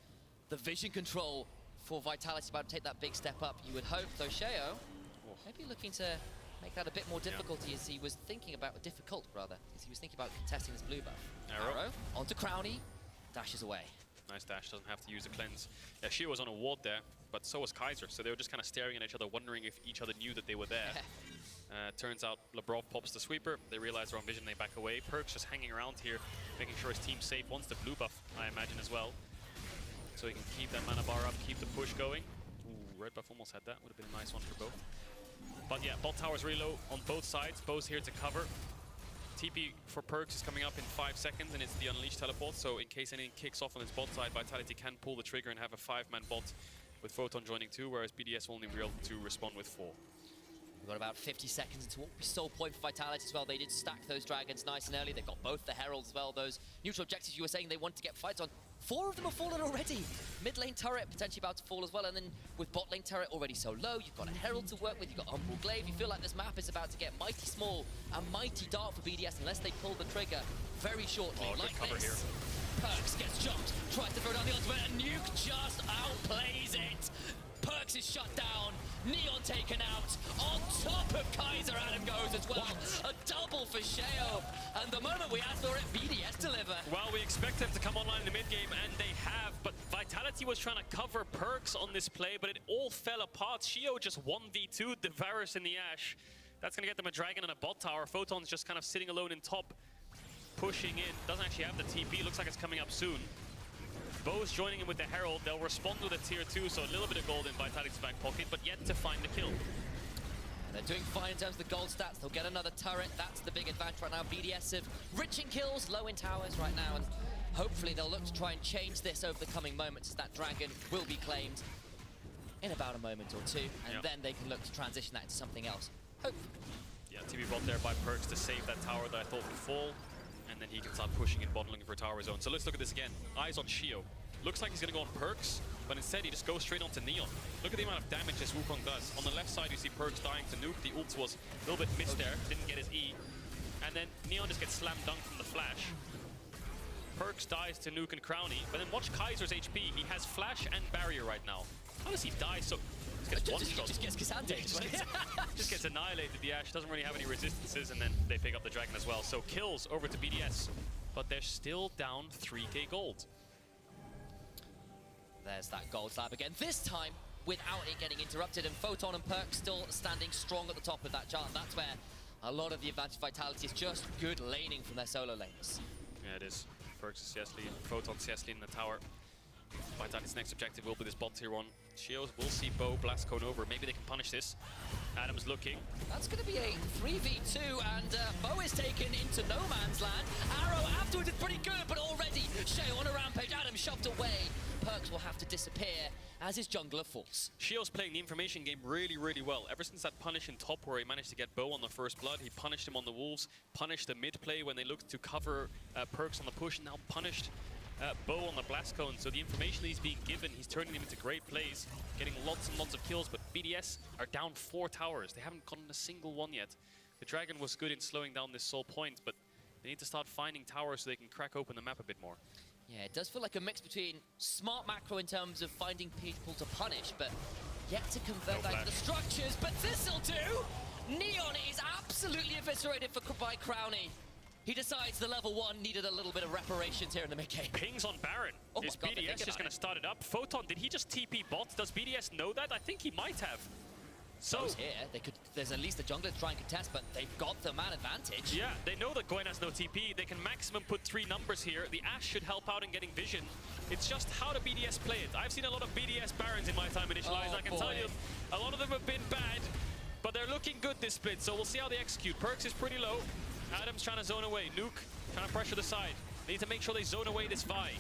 the vision control for Vitality is about to take that big step up. You would hope, though, Sheo maybe looking to make that a bit more difficulty as he was thinking about, difficult rather, as he was thinking about contesting this blue buff. Arrow onto Crowny, dashes away. Nice dash, doesn't have to use a cleanse. Yeah, Sheo was on a ward there, but so was Kaiser, so they were just kind of staring at each other, wondering if each other knew that they were there. Turns out Labrov pops the sweeper, they realize they're on vision, they back away. Perk's just hanging around here, making sure his team's safe, wants the blue buff, I imagine, as well. So he can keep that mana bar up, keep the push going. Ooh, red buff almost had that, would have been a nice one for both. But yeah, bot tower's really low on both sides. Bo's here to cover. TP for Perks is coming up in 5 seconds, and it's the Unleashed teleport, so in case anything kicks off on its bot side, Vitality can pull the trigger and have a 5-man bot with Photon joining 2, whereas BDS will only be able to respond with 4. We've got about 50 seconds into what will be sole point for Vitality as well. They did stack those dragons nice and early. They've got both the Heralds as well. Those neutral objectives you were saying they want to get fights on. 4 of them have fallen already. Mid lane turret potentially about to fall as well. And then with bot lane turret already so low, you've got a Herald to work with, you've got Umbral Glaive. You feel like this map is about to get mighty small and mighty dark for BDS unless they pull the trigger very shortly. Like cover this. Here. Perks gets jumped, tries to throw down the ultimate, and Nuke just outplays it. Perks is shut down, Neon taken out, on top of Kaiser, Adam goes as well. What? A double for Sheo, and the moment we asked for it, BDS deliver. Well, we expect them to come online in the mid game, and they have, but Vitality was trying to cover Perks on this play, but it all fell apart. Sheo just 1v2'd the Varus in the Ash. That's going to get them a dragon and a bot tower. Photon's just kind of sitting alone in top, pushing in, doesn't actually have the TP, looks like it's coming up soon. Bo's joining in with the Herald. They'll respond with a tier 2, so a little bit of gold in Vitality's back pocket, but yet to find the kill. And they're doing fine in terms of the gold stats. They'll get another turret. That's the big advantage right now. BDS have rich in kills, low in towers right now, and hopefully they'll look to try and change this over the coming moments as that dragon will be claimed in about a moment or 2, and then they can look to transition that into something else. Hopefully. Yeah, TP bot there by Perks to save that tower that I thought would fall. And then he can start pushing and bottling for a tower zone. So let's look at this again. Eyes on Sheo. Looks like he's going to go on Perks, but instead he just goes straight onto Neon. Look at the amount of damage this Wukong does. On the left side you see Perks dying to Nuke. The ult was a little bit missed there, didn't get his E. And then Neon just gets slam dunked from the flash. Perks dies to Nuke and Crowny, but then watch Kaiser's HP. He has flash and barrier right now. How does he die so... Just gets Cassandra. Just gets annihilated. The Ash doesn't really have any resistances, and then they pick up the dragon as well. So kills over to BDS, but they're still down 3k gold. There's that gold slab again. This time, without it getting interrupted, and Photon and Perk still standing strong at the top of that chart. That's where a lot of the advantage Vitality is just good laning from their solo lanes. Yeah, it is. Perks is CS lead, Photon CS lead in the tower. Vitality's next objective will be this bot tier 1. Shios will see Bo blast cone over. Maybe they can punish this. Adam's looking. That's going to be a 3v2, and Bo is taken into no man's land. Arrow afterwards is pretty good, but already Sheo on a rampage. Adam shoved away. Perks will have to disappear as his jungler falls. Shios playing the information game really, really well. Ever since that punish in top where he managed to get Bo on the first blood, he punished him on the Wolves, punished the mid play when they looked to cover Perks on the push, and now punished Bo on the blast cone. So the information that he's being given, he's turning them into great plays, getting lots and lots of kills, but BDS are down 4 towers. They haven't gotten a single one yet. The Dragon was good in slowing down this sole point, but they need to start finding towers so they can crack open the map a bit more. Yeah, it does feel like a mix between smart macro in terms of finding people to punish, but yet to convert that to the structures. But this'll do! Neon is absolutely eviscerated by Crowny. He decides the level 1 needed a little bit of reparations here in the mid-game. Pings on Baron. Oh Is BDS just going to start it up? Photon, did he just TP bot? Does BDS know that? I think he might have. So here, there's at least a jungler to try and contest, but they've got the man advantage. Yeah, they know that Gwen has no TP. They can maximum put 3 numbers here. The Ashe should help out in getting vision. It's just how do BDS play it. I've seen a lot of BDS Barons in my time initialized. I can tell you, a lot of them have been bad, but they're looking good this split, so we'll see how they execute. Perks is pretty low. Adam's trying to zone away. Nuke trying to pressure the side. They need to make sure they zone away this Vi.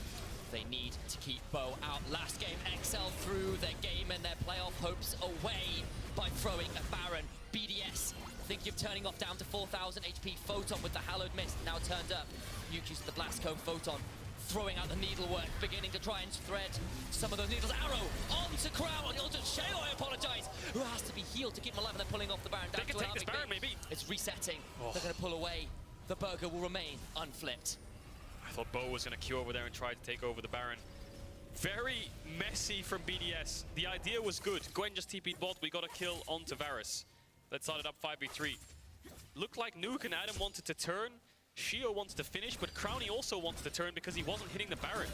They need to keep Bo out. Last game, XL threw their game and their playoff hopes away by throwing a Baron. BDS think of turning off down to 4,000 HP. Photon with the Hallowed Mist now turned up. Nuke uses the Blast Cone. Photon throwing out the needlework, beginning to try and thread some of those needles. Arrow onto Crown, onto Sheo, I apologize, who has to be healed to keep him alive, and they're pulling off the Baron. They can take this Baron, maybe. It's resetting. They're going to pull away. The burger will remain unflipped. I thought Bo was going to queue over there and try to take over the Baron. Very messy from BDS. The idea was good. Gwen just TP'd bot. We got a kill onto Varus. That started up 5v3. Looked like Nuke and Adam wanted to turn. Shio wanted to finish, but Crowny also wanted to turn because he wasn't hitting the Baron.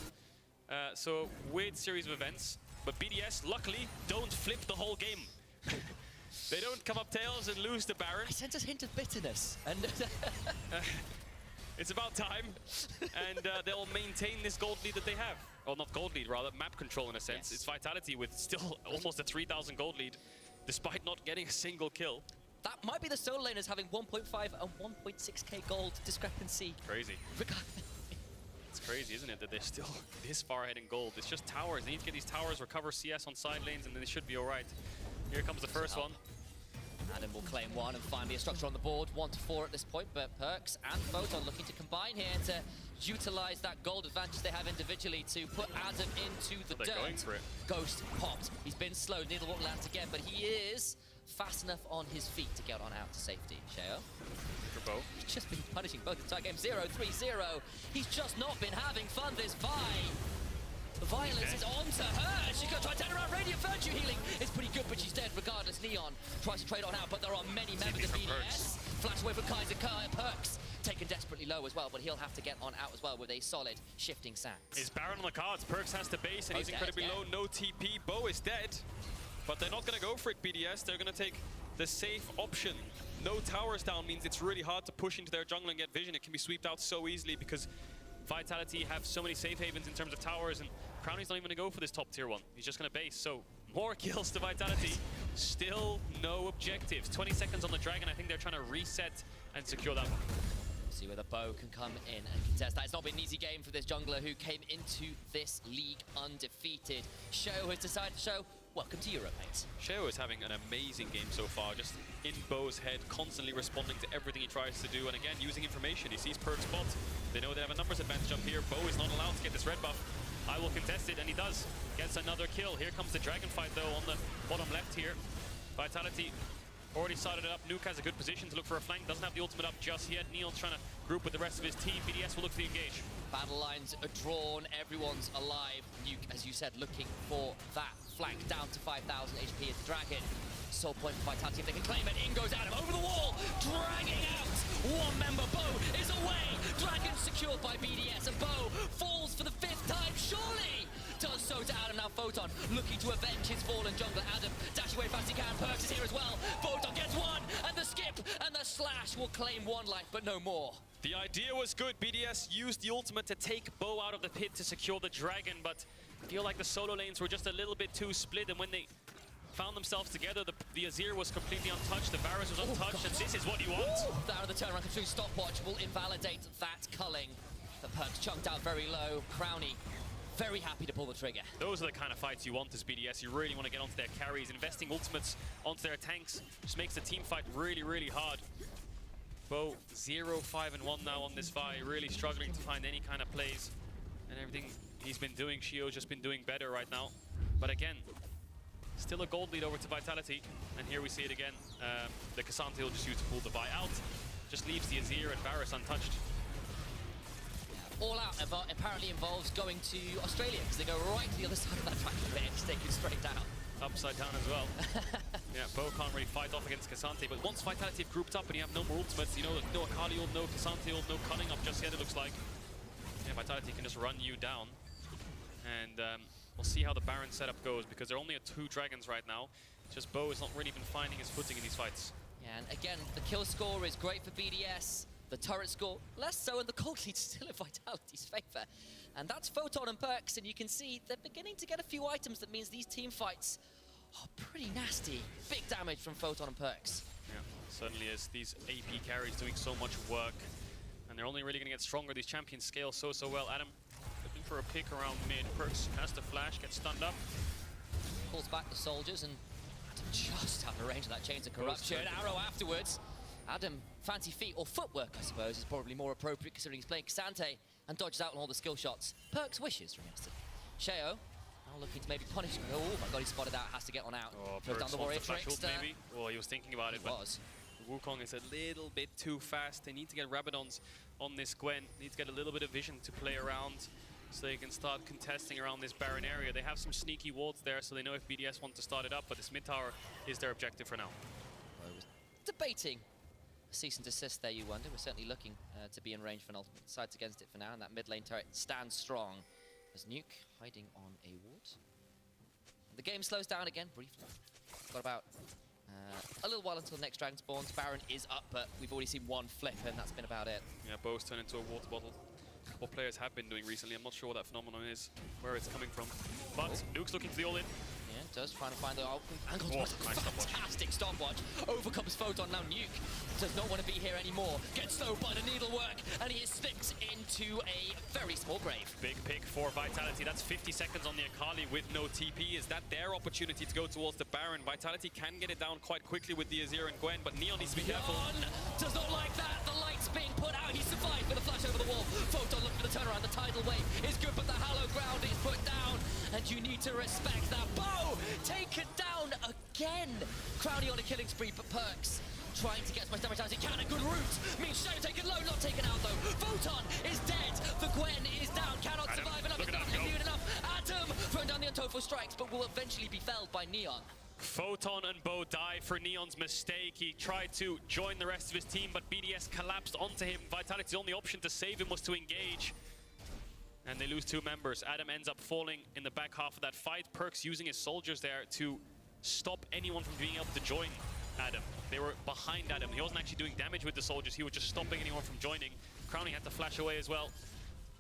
So, weird series of events. But BDS, luckily, don't flip the whole game. They don't come up tails and lose the Baron. I sense a hint of bitterness. And it's about time. And they'll maintain this gold lead that they have. Well, not gold lead, rather map control in a sense. Yes. It's Vitality with still almost a 3,000 gold lead, despite not getting a single kill. That might be the solo laners having 1.5 and 1.6k gold discrepancy. Crazy. It's crazy, isn't it, that they're still this far ahead in gold. It's just towers. They need to get these towers, recover CS on side lanes, and then they should be all right. Here comes the first one. Adam will claim one, and finally a structure on the board. 1-4 at this point, but Perks and Photon looking to combine here to utilize that gold advantage they have individually to put Adam into the dirt. Going for it. Ghost popped. He's been slow. Needlewalk lands again, but he is fast enough on his feet to get on out to safety. Sheo. For Bo. He's just been punishing both the entire game. 0-3-0. He's just not been having fun, this Vi. The violence is onto her. She's going to try to turn around. Radiant Virtue healing is pretty good, but she's dead regardless. Neon tries to trade on out, but there are many members of BDS. Flash away from Kaiser. Perks taken desperately low as well, but he'll have to get on out as well with a solid shifting stance. Is Baron on the cards? Perks has to base, and he's incredibly low. No TP. Bo is dead, but they're not going to go for it, BDS. They're going to take the safe option. No towers down means it's really hard to push into their jungle and get vision. It can be sweeped out so easily because Vitality have so many safe havens in terms of towers, and Crowny's not even going to go for this top tier 1. He's just going to base, so more kills to Vitality. Still no objectives. 20 seconds on the Dragon. I think they're trying to reset and secure that one. See whether Bo can come in and contest that. It's not been an easy game for this jungler who came into this league undefeated. Sheo has decided to show, welcome to Europe, mate. Sheo is having an amazing game so far, just in Bo's head, constantly responding to everything he tries to do, and again, using information. He sees Perk's bot. They know they have a numbers advantage up here. Bo is not allowed to get this red buff. I will contest it, and he does. Gets another kill. Here comes the dragon fight, though, on the bottom left here. Vitality already started it up. Nuke has a good position to look for a flank. Doesn't have the ultimate up just yet. Neon's trying to group with the rest of his team. BDS will look to engage. Battle lines are drawn. Everyone's alive. Nuke, as you said, looking for that flank down to 5,000 HP as the dragon Soul point for Vitality if they can claim it. In goes Adam over the wall, dragging out one member. Bo is away. Dragon secured by BDS, and Bo falls for the 5th time. Surely does so to Adam. Now Photon looking to avenge his fallen jungler. Adam dashing away fast he can. Perks is here as well. Photon gets one, and the skip and the slash will claim 1 life, but no more. The idea was good. BDS used the ultimate to take Bo out of the pit to secure the dragon, but I feel like the solo lanes were just a little bit too split, and when they found themselves together, the Azir was completely untouched, the Varus was untouched, and this is what you want. That of the turnaround comes through. Stopwatch will invalidate that culling. The Perks chunked out very low. Crowny very happy to pull the trigger. Those are the kind of fights you want as BDS. You really want to get onto their carries. Investing ultimates onto their tanks just makes the team fight really, really hard. Bo 0-5-1 now on this fight, really struggling to find any kind of plays. And everything he's been doing, Shio's just been doing better right now. But again, still a gold lead over to Vitality. And here we see it again. The Cassandra will just use to pull the buy out. Just leaves the Azir and Varus untouched. All Out apparently involves going to Australia, because they go right to the other side of that track and they're just taken straight down. Upside down as well. Yeah, Bo can't really fight off against Cassandra, but once Vitality have grouped up and you have no more ultimates, you know, no Akali ult, no Cassandra ult, no cutting up just yet, it looks like. Yeah, Vitality can just run you down. And we'll see how the Baron setup goes, because they're only at 2 dragons right now. It's just Bo is not really been finding his footing in these fights. Yeah, and again, the kill score is great for BDS. The turret score, less so, and the gold lead still in Vitality's favor. And that's Photon and Perks, and you can see they're beginning to get a few items that means these team fights are pretty nasty. Big damage from Photon and Perks. Yeah, certainly is. These AP carries doing so much work, and they're only really going to get stronger. These champions scale so well. Adam looking for a pick around mid. Perks has the flash, gets stunned up. Pulls back the soldiers, and Adam just out of range of that Chains of Corruption. Arrow afterwards. Adam, fancy feet, or footwork, I suppose, is probably more appropriate considering he's playing Cassandra and dodges out on all the skill shots. Perks wishes from yesterday. Sheo, now looking to maybe punish. Oh my god, he spotted out, has to get one out. Oh, Throws down the warrior trickster. Maybe? Well, he was thinking about it, but was. Wukong is a little bit too fast. They need to get Rabadons on this Gwen. Need to get a little bit of vision to play around so they can start contesting around this Baron area. They have some sneaky wards there, so they know if BDS want to start it up, but this mid tower is their objective for now. I was debating cease and desist there, you wonder. We're certainly looking to be in range for an ultimate. Decides against it for now, and that mid lane turret stands strong as Nuke hiding on a ward. The game slows down again briefly. Got about a little while until next dragon spawns. Baron is up, but we've already seen one flip, and that's been about it. Yeah, Bo's turned into a water bottle. What players have been doing recently. I'm not sure what that phenomenon is, where it's coming from. But Nuke's looking for the all-in. Yeah, does, trying to find the angle. Oh, nice fantastic stopwatch. Overcomes Photon. Now Nuke does not want to be here anymore. Gets slowed by the needlework, and he is slipped into a very small grave. Big pick for Vitality. That's 50 seconds on the Akali with no TP. Is that their opportunity to go towards the Baron? Vitality can get it down quite quickly with the Azir and Gwen, but Neon needs to be careful. Neon does not like that. The light's being put out. He survived with a flash over the wall. Photon looking for the turnaround. The tidal wave is good, but the hollow ground is put down, and you need to respect that. Bo taken down again. Crowny on a killing spree, but Perks trying to get as much damage as he can. A good route means Shadow taken low, not taken out though. Photon is dead. The Gwen is down, cannot survive enough. It's not immune enough. Adam throwing down the Untoful strikes, but will eventually be felled by Neon. Photon and Bo die for Neon's mistake. He tried to join the rest of his team, but BDS collapsed onto him. Vitality's only option to save him was to engage. And they lose 2 members. Adam ends up falling in the back half of that fight. Perks using his soldiers there to stop anyone from being able to join Adam. They were behind Adam. He wasn't actually doing damage with the soldiers. He was just stopping anyone from joining. Crowny had to flash away as well.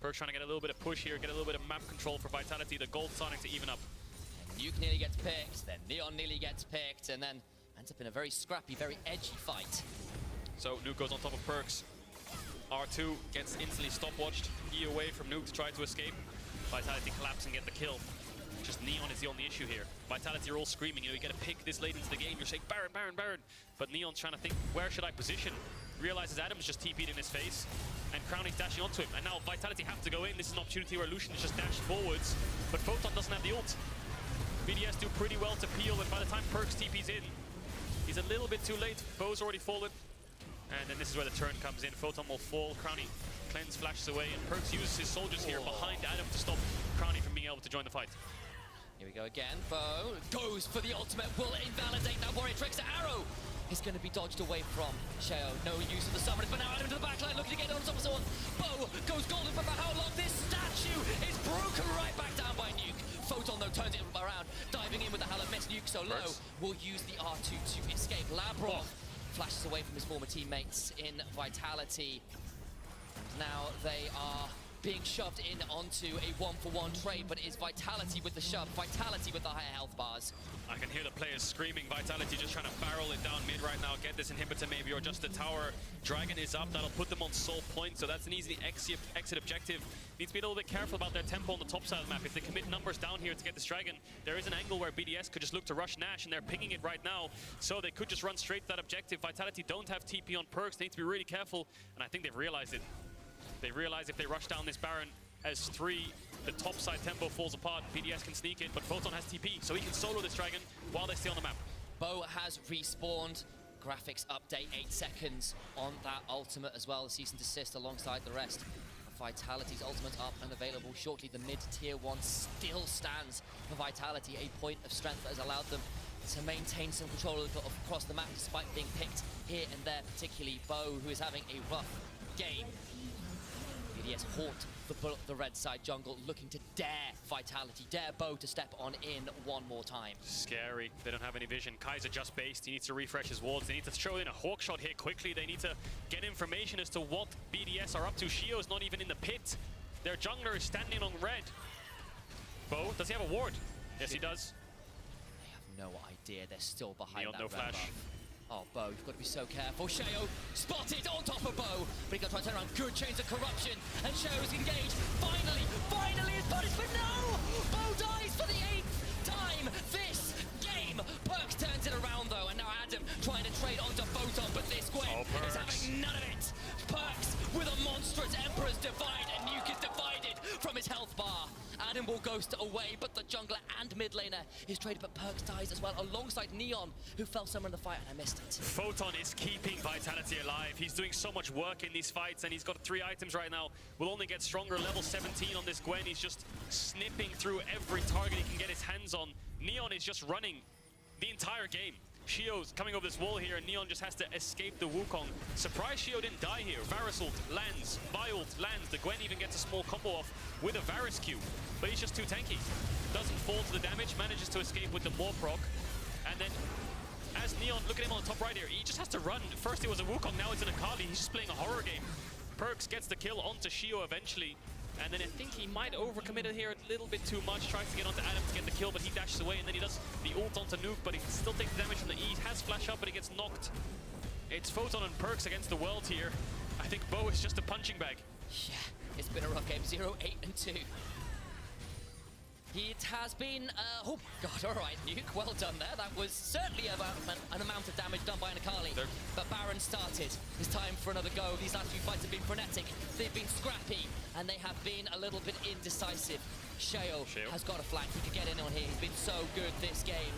Perks trying to get a little bit of push here, get a little bit of map control for Vitality. The gold starting to even up. Nuke nearly gets picked, then Neon nearly gets picked, and then ends up in a very scrappy, very edgy fight. So Nuke goes on top of Perks. R2 gets instantly stopwatched. E away from Nuke to try to escape. Vitality collapse and get the kill. Just Neon is the only issue here. Vitality are all screaming, you know, you get a pick this late into the game. You're saying, Baron, Baron, Baron. But Neon's trying to think, where should I position? Realizes Adam's just TP'd in his face, and Crowny's dashing onto him. And now Vitality have to go in. This is an opportunity where Lucian is just dashed forwards, but Photon doesn't have the ult. BDS do pretty well to peel, and by the time Perks TP's in, he's a little bit too late. Bo's already fallen. And then this is where the turn comes in. Photon will fall. Crowny cleanse flashes away, and Perks uses his soldiers here behind Adam to stop Crowny from being able to join the fight. Here we go again. Bo goes for the ultimate. Will invalidate that warrior. Trickster arrow is going to be dodged away from Sheo. No use of the summoners, but now out into the backline, looking to get on top of someone. Bo goes golden, but for how long? This statue is broken right back down by Nuke. Photon, though, turns it around, diving in with the Hallam miss. Nuke so low, will use the R2 to escape. Labrov flashes away from his former teammates in Vitality. Now they are being shoved in onto a one-for-one trade, but it is Vitality with the shove, Vitality with the higher health bars. I can hear the players screaming. Vitality just trying to barrel it down mid right now, get this inhibitor maybe, or just the tower. Dragon is up, that'll put them on soul point, so that's an easy exit objective. Needs to be a little bit careful about their tempo on the top side of the map. If they commit numbers down here to get this dragon, there is an angle where BDS could just look to rush Nash, and they're pinging it right now, so they could just run straight to that objective. Vitality don't have TP on Perks, they need to be really careful, and I think they've realized it. They realize if they rush down this Baron as 3, the top side tempo falls apart. BDS can sneak it, but Photon has TP, so he can solo this dragon while they stay on the map. Bo has respawned. Graphics update 8 seconds on that ultimate as well. The cease and desist alongside the rest. Vitality's ultimate up and available shortly. The mid-tier 1 still stands for Vitality, a point of strength that has allowed them to maintain some control across the map despite being picked here and there, particularly Bo, who is having a rough game. BDS haunt the red side jungle, looking to dare Vitality, dare Bo to step on in one more time. Scary. They don't have any vision. Kaiser just based. He needs to refresh his wards. They need to throw in a hawk shot here quickly. They need to get information as to what BDS are up to. Shio's not even in the pit. Their jungler is standing on red. Bo, does he have a ward? Yes, he does. They have no idea. They're still behind Neon, that no red flash. buff. Oh, Bo, you've got to be so careful. Sheo spotted on top of Bo, but he's got to try and turn around. Good chains of corruption, and Sheo's engaged. Finally is punished, but no! Bo dies for the 8th time this game. Perks turns it around, though, and now Adam trying to trade onto Photon, but this Gwen is having none of it. Perks with a monstrous Emperor's Divide, and Nuke is divided from his health bar. Adam will ghost away, but the jungler and mid laner is traded, but Perks dies as well, alongside Neon, who fell somewhere in the fight, and I missed it. Photon is keeping Vitality alive. He's doing so much work in these fights, and he's got 3 items right now. Will only get stronger. Level 17 on this Gwen. He's just snipping through every target he can get his hands on. Neon is just running the entire game. Shio's coming over this wall here, and Neon just has to escape the Wukong. Surprised Shio didn't die here. Varus ult lands, Vi ult lands. The Gwen even gets a small combo off with a Varus Q, but he's just too tanky. Doesn't fall to the damage, manages to escape with the more proc. And then, as Neon, look at him on the top right here, he just has to run. First it was a Wukong, now it's an Akali. He's just playing a horror game. Perks gets the kill onto Shio eventually. And then I think he might overcommit it here a little bit too much. Tries to get onto Adam to get the kill, but he dashes away, and then he does the ult onto Nuke, but he still takes the damage from the E. Has flash up, but he gets knocked. It's Photon and Perks against the world here. I think Bo is just a punching bag. Yeah, it's been a rough game. 0, 8, and 2. It has been, oh god, alright, Nuke, well done there. That was certainly about an amount of damage done by an Akali. But Baron started. It's time for another go. These last few fights have been frenetic. They've been scrappy, and they have been a little bit indecisive. Sheo has got a flank. He could get in on here. He's been so good this game.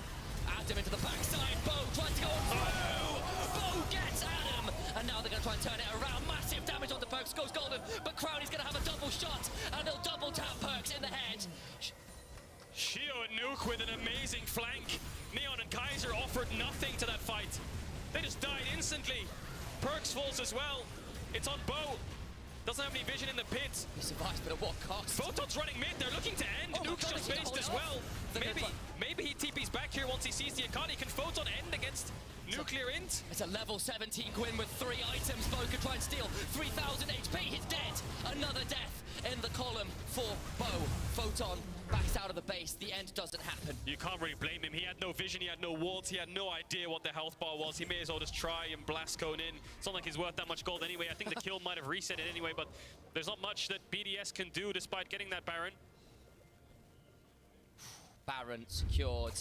Adam into the backside. Bo tries to go through. Bo gets Adam. And now they're going to try and turn it around. Massive damage onto Perks. Goes golden. But Crowley's going to have a double shot. And they'll double tap Perks in the head. Shio and Nuke with an amazing flank. Neon and Kaiser offered nothing to that fight. They just died instantly. Perks falls as well. It's on Bo. Doesn't have any vision in the pit. He survives, but at what cost? Photon's running mid. They're looking to end. Nuke's just based as well. Maybe he TP's back here once he sees the Akali. Can Photon end against Nuclear Int? It's a level 17 Gwyn with 3 items. Bo could try and steal 3,000 HP. He's dead. Another death in the column for Bo. Photon backs out of the base. The end doesn't happen. You can't really blame him. He had no vision. He had no wards. He had no idea what the health bar was. He may as well just try and blast cone in. It's not like he's worth that much gold anyway. I think the kill might have reset it anyway, but there's not much that BDS can do despite getting that Baron. Baron secured.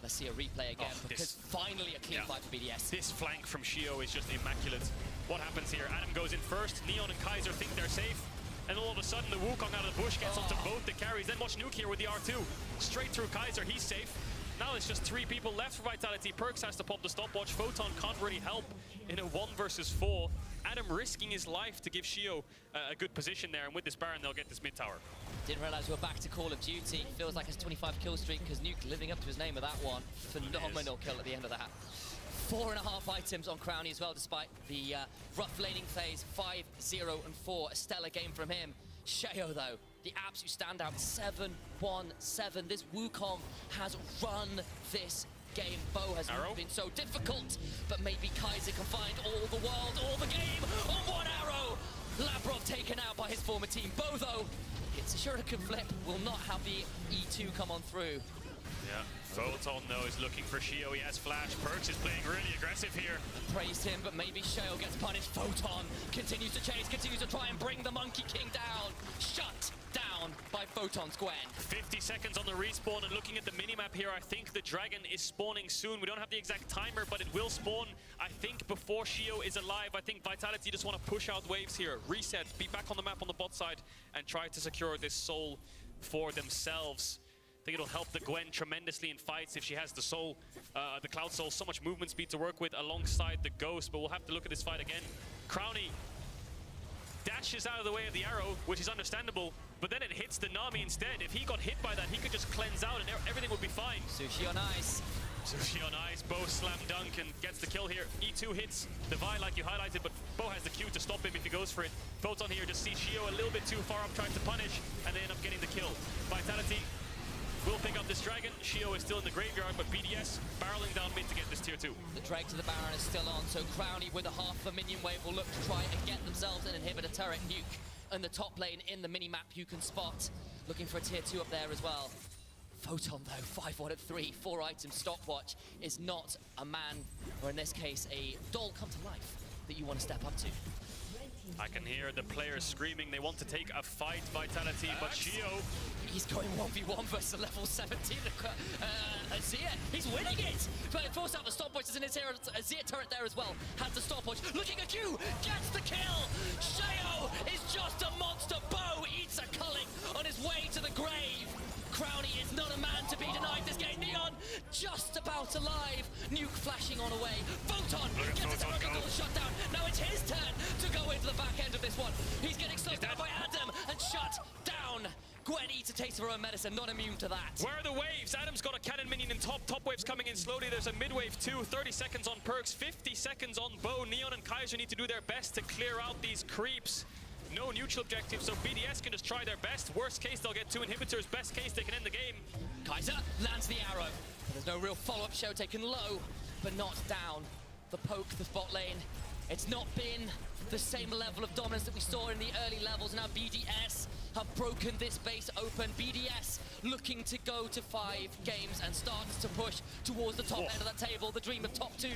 Let's see a replay again, because finally a clean fight for BDS. This flank from Shio is just immaculate. What happens here? Adam goes in first. Neon and Kaiser think they're safe. And all of a sudden, the Wukong out of the bush gets onto both the carries. Then watch Nuke here with the R2. Straight through Kaiser, he's safe. Now it's just 3 people left for Vitality. Perks has to pop the stopwatch. Photon can't really help in a 1 versus 4. Adam risking his life to give Shio a good position there, and with this Baron, they'll get this mid tower. Didn't realize we were back to Call of Duty. Feels like his 25 kill streak, because Nuke living up to his name with that one. Phenomenal kill at the end of that. 4.5 items on Crownie as well, despite the rough laning phase. 5-0 and 4, a stellar game from him. Sheo, though, the absolute standout, 7-1-7. This Wukong has run this game. Bo has not been so difficult, but maybe Kaiser can find all the world, all the game on one arrow. Labrov taken out by his former team. Bo, though, hits a shuriken flip, will not have the E2 come on through. Yeah, Photon though is looking for Shio. He has flash. Perks is playing really aggressive here. Praised him, but maybe Sheo gets punished. Photon continues to chase, continues to try and bring the Monkey King down. Shut down by Photon's Gwen. 50 seconds on the respawn, and looking at the minimap here, I think the dragon is spawning soon. We don't have the exact timer, but it will spawn, I think, before Shio is alive. I think Vitality just want to push out waves here, reset, be back on the map on the bot side, and try to secure this soul for themselves. I think it'll help the Gwen tremendously in fights if she has the soul, the Cloud Soul, so much movement speed to work with alongside the Ghost, but we'll have to look at this fight again. Crownie dashes out of the way of the arrow, which is understandable, but then it hits the Nami instead. If he got hit by that, he could just cleanse out and everything would be fine. Sushi on ice. Sushi on ice, Bo slam dunk and gets the kill here. E2 hits the Vi like you highlighted, but Bo has the Q to stop him if he goes for it. Photon here just sees Shio a little bit too far up, tries to punish, and they end up getting the kill. Vitality will pick up this dragon. Shio is still in the graveyard, but BDS barreling down mid to get this tier 2. The drag to the Baron is still on, so Crownie with a half a minion wave will look to try and get themselves an inhibitor turret nuke. And the top lane in the mini-map you can spot. Looking for a tier 2 up there as well. Photon though, 5-1 at 3, 4 item stopwatch is not a man, or in this case, a doll come to life that you want to step up to. I can hear the players screaming they want to take a fight, Vitality, but Shio... He's going 1v1 versus a level 17 Azir. He's winning it! But it forced out the stopwatch. There's an Azir turret there as well. Has the stopwatch. Looking at Q! Gets the kill! Sheo is just a monster. Bo eats a culling on his way to the grave. Crownie is not a man to be denied this game. Neon just about alive. Nuke flashing on away. Photon gets a double shut down. Now it's his turn to go into the back end of this one. He's getting slowed down by Adam and shut down. Gwen eats a taste of her own medicine, not immune to that. Where are the waves? Adam's got a cannon minion in top. Top wave's coming in slowly. There's a mid wave too. 30 seconds on Perks, 50 seconds on Bo. Neon and Kaiser need to do their best to clear out these creeps. No neutral objective, so BDS can just try their best. Worst case, they'll get 2 inhibitors. Best case, they can end the game. Kaiser lands the arrow. There's no real follow-up. Show taken low, but not down. The poke, the bot lane. It's not been the same level of dominance that we saw in the early levels. Now BDS have broken this base open. BDS looking to go to 5 games and starts to push towards the top end of that table. The dream of top 2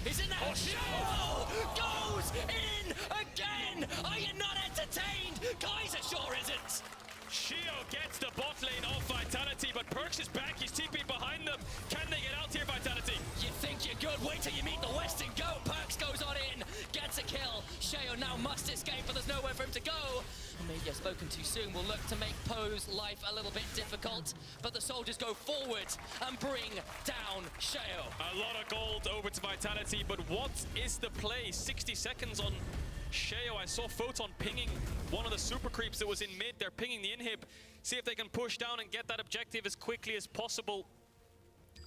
is in there. Sheo goes in again. Are you not entertained? Kaiser sure isn't. Shio gets the bot lane off Vitality, but Perks is back. He's TP behind them. Can they get out here, Vitality? You think you're good? Wait till you meet the Western Goat. Perks goes on in, gets a kill. Sheo now must escape, but there's nowhere for him to go. Maybe I've spoken too soon. We'll look to make Poe's life a little bit difficult, but the soldiers go forward and bring down Sheo. A lot of gold over to Vitality, but what is the play? 60 seconds on Sheo. I saw Photon pinging one of the super creeps that was in mid. They're pinging the inhib. See if they can push down and get that objective as quickly as possible.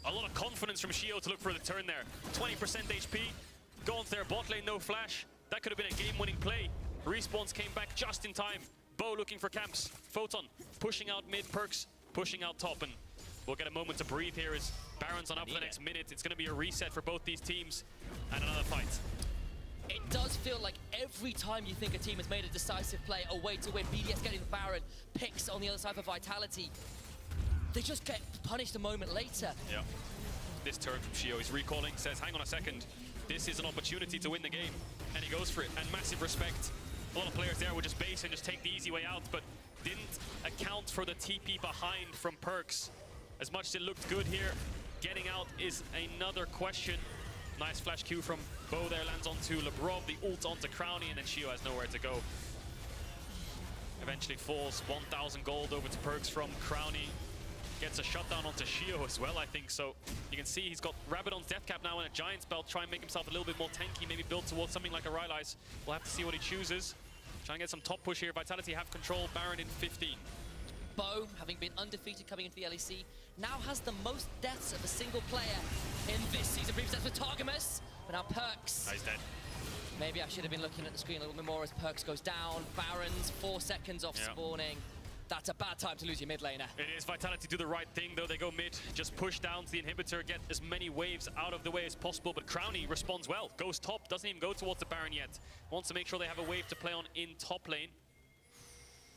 A lot of confidence from Sheo to look for the turn there. 20% HP. Go onto their bot lane, no flash. That could have been a game-winning play. Respawns came back just in time. Bo looking for camps. Photon pushing out mid, Perks pushing out top, and we'll get a moment to breathe here as Baron's on up for the next minute. It's going to be a reset for both these teams and another fight. It does feel like every time you think a team has made a decisive play, a way to win, BDS getting the Baron, picks on the other side for Vitality, they just get punished a moment later. Yeah. This turn from Sheo, he's recalling, says, hang on a second, this is an opportunity to win the game. And he goes for it, and massive respect. A lot of players there would just base and just take the easy way out, but didn't account for the TP behind from Perks. As much as it looked good here, getting out is another question. Nice flash Q from Bo there, lands onto Labrov, the ult onto Crownie, and then Sheo has nowhere to go. Eventually falls 1,000 gold over to Perks from Crownie. Gets a shutdown onto Shio as well, I think. So you can see he's got Rabadon's Death Cap now and a Giant's Belt. Try and make himself a little bit more tanky, maybe build towards something like a Rylai's. We'll have to see what he chooses. Try and get some top push here. Vitality have control. Baron in 15. Bo, having been undefeated coming into the LEC, now has the most deaths of a single player in this season. Previous deaths with Targamas, but now Perks. He's dead. Maybe I should have been looking at the screen a little bit more as Perks goes down. Barons, 4 seconds off spawning. That's a bad time to lose your mid laner. It is. Vitality do the right thing, though. They go mid, just push down to the inhibitor, get as many waves out of the way as possible. But Crowny responds well. Goes top, doesn't even go towards the Baron yet. Wants to make sure they have a wave to play on in top lane.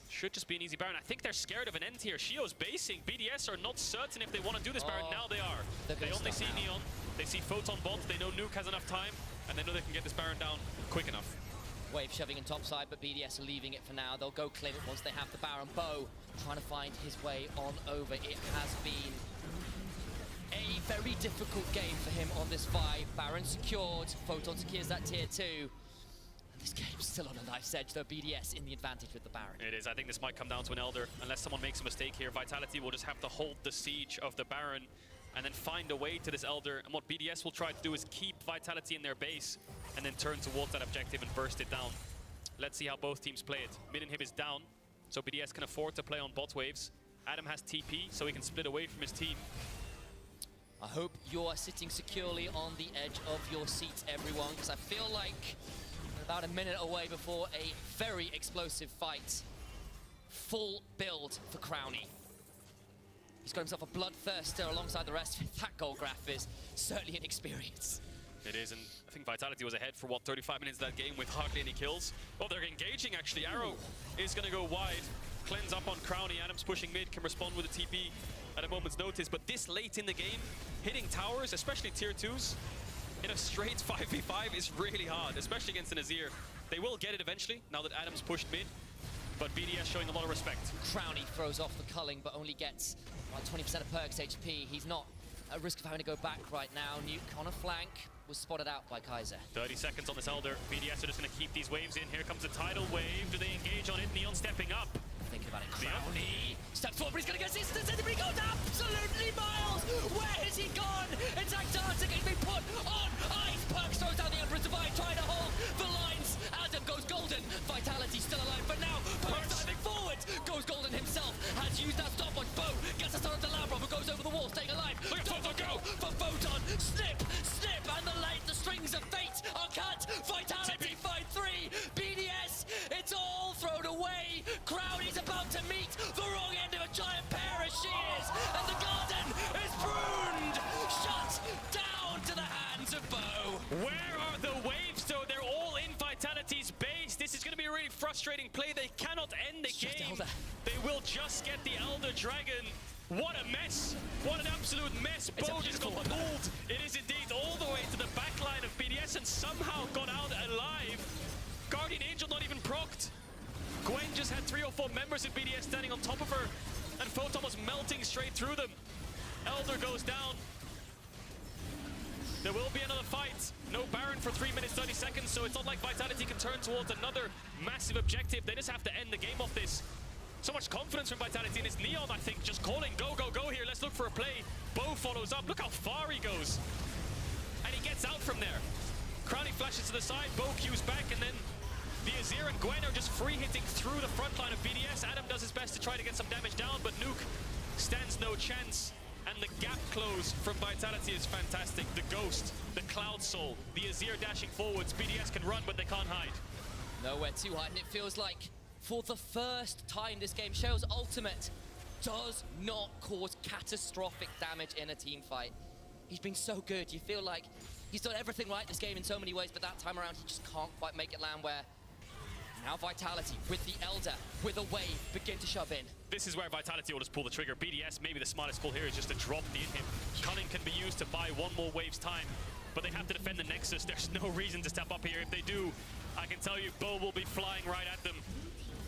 Should just be an easy Baron. I think they're scared of an end here. Shio's basing. BDS are not certain if they want to do this Baron. Now they are. They only see Neon. They see Photon bot. They know Nuke has enough time. And they know they can get this Baron down quick enough. Wave shoving in topside, but BDS are leaving it for now. They'll go claim it once they have the Baron. Bo trying to find his way on over. It has been a very difficult game for him on this 5. Baron secured. Photon secures that tier 2. And this game's still on a knife's edge, though. BDS in the advantage with the Baron. It is. I think this might come down to an Elder. Unless someone makes a mistake here, Vitality will just have to hold the siege of the Baron and then find a way to this Elder. And what BDS will try to do is keep Vitality in their base and then turn towards that objective and burst it down. Let's see how both teams play it. Mid inhib is down, so BDS can afford to play on bot waves. Adam has TP, so he can split away from his team. I hope you are sitting securely on the edge of your seats, everyone, because I feel like we're about a minute away before a very explosive fight. Full build for Crowny. He's got himself a Bloodthirster alongside the rest. That goal graph is certainly an experience. It is, and I think Vitality was ahead for, what, 35 minutes of that game with hardly any kills. Oh, they're engaging, actually. Arrow is going to go wide. Cleanse up on Crowny. Adam's pushing mid, can respond with a TP at a moment's notice. But this late in the game, hitting towers, especially tier 2s, in a straight 5v5 is really hard, especially against an Azir. They will get it eventually, now that Adam's pushed mid. But BDS showing a lot of respect. Crowny throws off the culling, but only gets about 20% of Perk's HP. He's not at risk of having to go back right now. Nuke on a flank was spotted out by Kaiser. 30 seconds on this Elder. BDS are just going to keep these waves in. Here comes a tidal wave. Do they engage on it? Neon stepping up. Thinking about it. Crowny steps forward, but he's going to get assistance, and he goes absolutely miles. Where has he gone? It's Antarctic. He's been put on ice. Perks throws down the Emperor's Divine, trying to hold the lines. Adam goes golden. Vitality still alive, but now Perks diving forward. Goes golden himself. Has used that stopwatch. Bo gets a start of the Labrov, who goes over the wall, staying alive. Look at Photon go for Photon. Snip, snip, and the strings of fate are cut. Vitality fight 3. BDS, it's all thrown away. Crowny's about to meet the wrong end of a giant pair of shears, and the garden is pruned. Shut down to the hands of Bo. Where are the waves, though? They're all in Vitality's base. This is going to be a really frustrating play. They cannot end the game. They will just get the Elder Dragon. What a mess. What an absolute mess. Bo just got pulled. It is indeed all the way to the back line of BDS and somehow got out alive. Guardian Angel not even procced. Gwen just had 3 or 4 members of BDS standing on top of her, and Photon was melting straight through them. Elder goes down. There will be another fight. No Baron for 3 minutes 30 seconds, so it's not like Vitality can turn towards another massive objective. They just have to end the game off this. So much confidence from Vitality, and it's Neon, I think, just calling, go, go, go here. Let's look for a play. Bo follows up. Look how far he goes. And he gets out from there. Crowny flashes to the side. Bo cues back, and then the Azir and Gwen are just free hitting through the front line of BDS. Adam does his best to try to get some damage down, but Nuke stands no chance. And the gap close from Vitality is fantastic. The Ghost, the Cloud Soul, the Azir dashing forwards. BDS can run, but they can't hide. Nowhere to hide, and it feels like for the first time this game, Shell's ultimate does not cause catastrophic damage in a team fight. He's been so good. You feel like he's done everything right this game in so many ways, but that time around he just can't quite make it land. Where now Vitality with the Elder, with a wave, begin to shove in. This is where Vitality will just pull the trigger. BDS, maybe the smartest call here is just to drop the inhib. Cunning can be used to buy 1 more wave's time, but they have to defend the Nexus. There's no reason to step up here. If they do, I can tell you Bo will be flying right at them,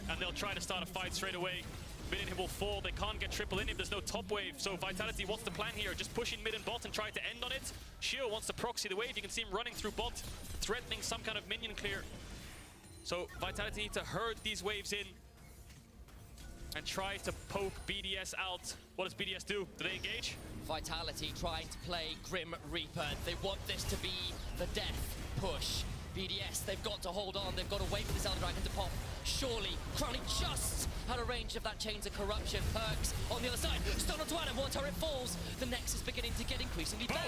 and they'll try to start a fight straight away. Mid inhib will fall. They can't get triple inhib. There's no top wave. So Vitality, what's the plan here? Just pushing mid and bot and try to end on it. Shio wants to proxy the wave. You can see him running through bot, threatening some kind of minion clear. So Vitality need to herd these waves in. and tries to poke BDS out. What does BDS do? Do they engage? Vitality trying to play Grim Reaper. They want this to be the death push. BDS, they've got to hold on. They've got to wait for this Elder Dragon to pop. Surely, Crowley just out of range of that Chains of Corruption. Perks on the other side. Stun onto Adam. One turret falls. The Nexus beginning to get increasingly bare.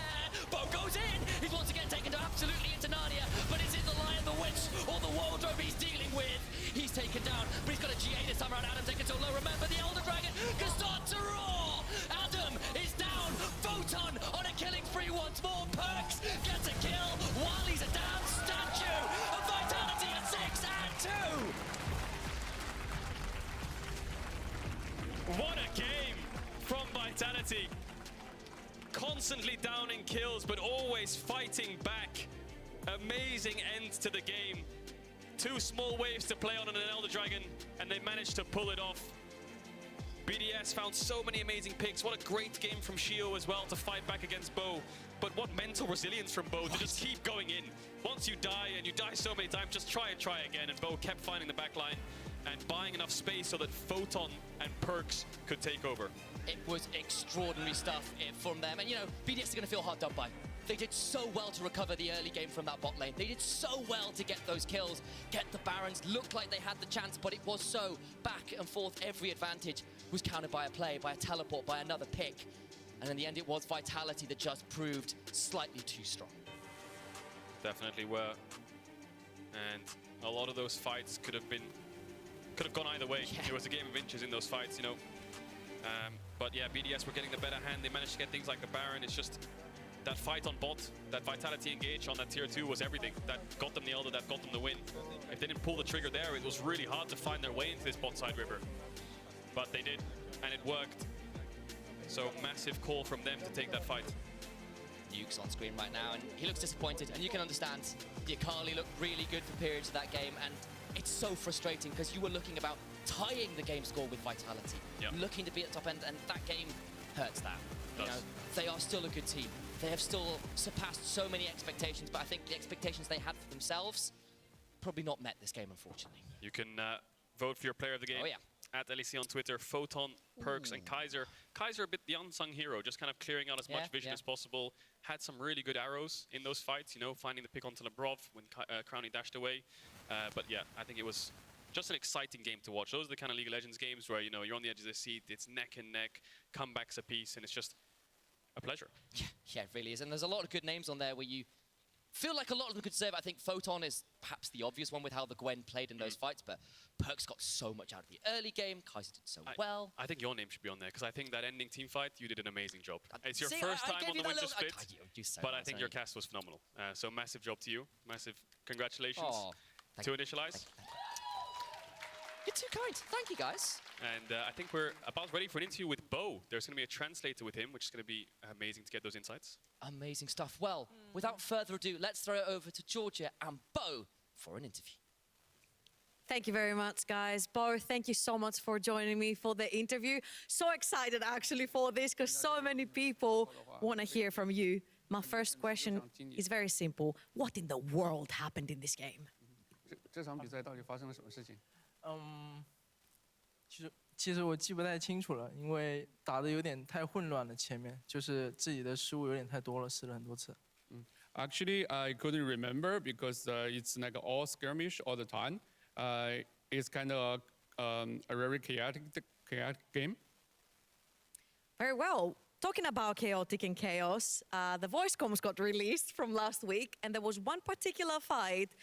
Bo goes in. He's once again taken absolutely into Narnia. But is it the Lion, the Witch, or the wardrobe he's dealing with? He's taken down, but he's got a GA this time around. Adam taken so low. Remember, the Elder Dragon can start to roar. Adam is down. Photon on a killing spree once more. Perks gets a kill while he's a damn statue of Vitality at 6 and 2. What a game from Vitality. Constantly downing kills, but always fighting back. Amazing end to the game. 2 small waves to play on an Elder Dragon, and they managed to pull it off. BDS found so many amazing picks. What a great game from Shio as well to fight back against Bo. But what mental resilience from Bo to just keep going in. Once you die, and you die so many times, just try and try again. And Bo kept finding the backline and buying enough space so that Photon and Perks could take over. It was extraordinary stuff from them. And, you know, BDS are going to feel hard done by. They did so well to recover the early game from that bot lane. They did so well to get those kills, get the Barons. Looked like they had the chance, but it was so back and forth. Every advantage was countered by a play, by a teleport, by another pick. And in the end, it was Vitality that just proved slightly too strong. Definitely were. And a lot of those fights could have gone either way. Yeah. It was a game of inches in those fights, you know. But yeah, BDS were getting the better hand. They managed to get things like the Baron. It's just that fight on bot, that Vitality engage on that tier 2 was everything. That got them the Elder, that got them the win. If they didn't pull the trigger there, it was really hard to find their way into this bot side river. But they did, and it worked. So massive call from them to take that fight. Nuke's on screen right now, and he looks disappointed, and you can understand. The Akali looked really good for periods of that game, and it's so frustrating because you were looking about tying the game score with Vitality, looking to be at the top end, and that game hurts that. You know, they are still a good team. They have still surpassed so many expectations, but I think the expectations they had for themselves probably not met this game, unfortunately. You can vote for your player of the game. Oh, yeah. At LEC on Twitter, Photon, Perks, and Kaiser. Kaiser a bit the unsung hero, just kind of clearing out as much vision as possible. Had some really good arrows in those fights, you know, finding the pick onto Lebrov when Crowny dashed away. But yeah, I think it was just an exciting game to watch. Those are the kind of League of Legends games where, you know, you're on the edge of the seat, it's neck and neck, comebacks apiece, and it's just a pleasure. Yeah, it really is. And there's a lot of good names on there where you feel like a lot of them could serve. I think Photon is perhaps the obvious one with how the Gwen played in those fights, but Perks got so much out of the early game. Kaiser did so well. I think your name should be on there, because I think that ending team fight, you did an amazing job. It's your first time on the Winter Split, but I think your cast was phenomenal. So massive job to you. Massive congratulations to Initialize. You're too kind. Thank you, guys. And I think we're about ready for an interview with Bo. There's going to be a translator with him, which is going to be amazing to get those insights. Amazing stuff. Well, without further ado, let's throw it over to Georgia and Bo for an interview. Thank you very much, guys. Bo, thank you so much for joining me for the interview. So excited, actually, for this, because so many people want to hear from you. My first question is very simple. What in the world happened in this game? 这场比赛到底发生了什么事情？其实我记不太清楚了，因为打得有点太混乱了，前面就是自己的失误有点太多了，失了很多次。Actually, I couldn't remember because it's like all skirmish all the time. It's kind of a very chaotic game. Very well. Talking about chaotic and chaos, the voice comms got released from last week, and there was one particular fight